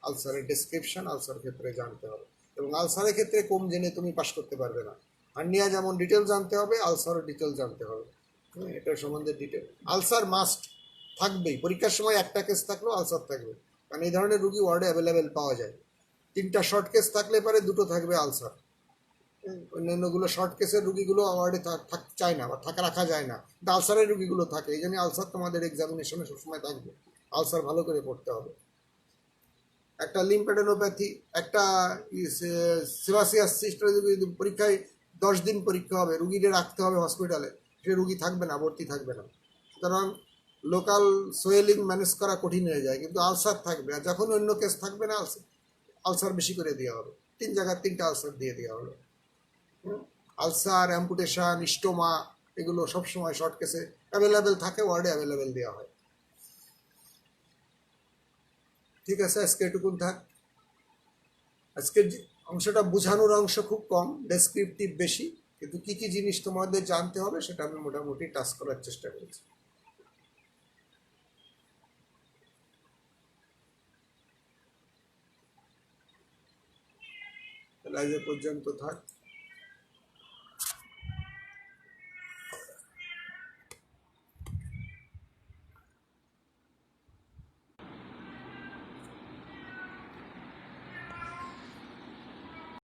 আলসারের ডেসক্রিপশন আলসার ক্ষেত্রে জানতে হবে, এবং আলসারের ক্ষেত্রে কম জেনে তুমি পাস করতে পারবে না। হার্নিয়া যেমন ডিটেল জানতে হবে, আলসারও ডিটেল জানতে হবে। এটার সম্বন্ধে ডিটেল আলসার মাস্ট থাকবেই। পরীক্ষার সময় একটা কেস থাকলেও আলসার থাকবে, কারণ এই ধরনের রুগী ওয়ার্ডে অ্যাভেলেবেল পাওয়া যায়। 3টা শর্ট কেস থাকলে পারে 2টো থাকবে আলসার। অন্যান্যগুলো শর্ট কেসের রুগীগুলো ওয়ার্ডে থাকতে চায় না বা রাখা যায় না, কিন্তু আলসারের রুগীগুলো থাকে। এই জন্য আলসার তোমাদের এক্সামিনেশনে সবসময় থাকবে, আলসার ভালো করে পড়তে হবে। একটা লিম্ফেডেনোপ্যাথি, একটা সেবাসিয়াস সিস্ট যদি পরীক্ষায় 10 দিন পরীক্ষা হবে, রুগীদের রাখতে হবে হসপিটালে, সে রুগী থাকবে না, ভর্তি থাকবে না। সুতরাং লোকাল সোয়েলিং ম্যানেজ করা কঠিন হয়ে যায়, কিন্তু আলসার থাকবে। আর যখন অন্য কেস থাকবে না, আলসার বেশি করে দেওয়া হবে, 3 জায়গায় 3টা আলসার দিয়ে দেওয়া হলো। আলসার, অ্যাম্পুটেশন, স্টোমা, এগুলো সবসময় শর্ট কেসে অ্যাভেলেবেল থাকে, ওয়ার্ডে অ্যাভেলেবেল দেওয়া হয়। ঠিক আছে, আজকে এটুকুন থাক। আজকের অংশটা বোঝানোর অংশ খুব কম, ডেসক্রিপটিভ বেশি, কিন্তু কি কি জিনিস তোমাদের জানতে হবে সেটা আমি মোটামুটি টাচ করার চেষ্টা করেছি। তাহলে আজ এ পর্যন্ত থাক।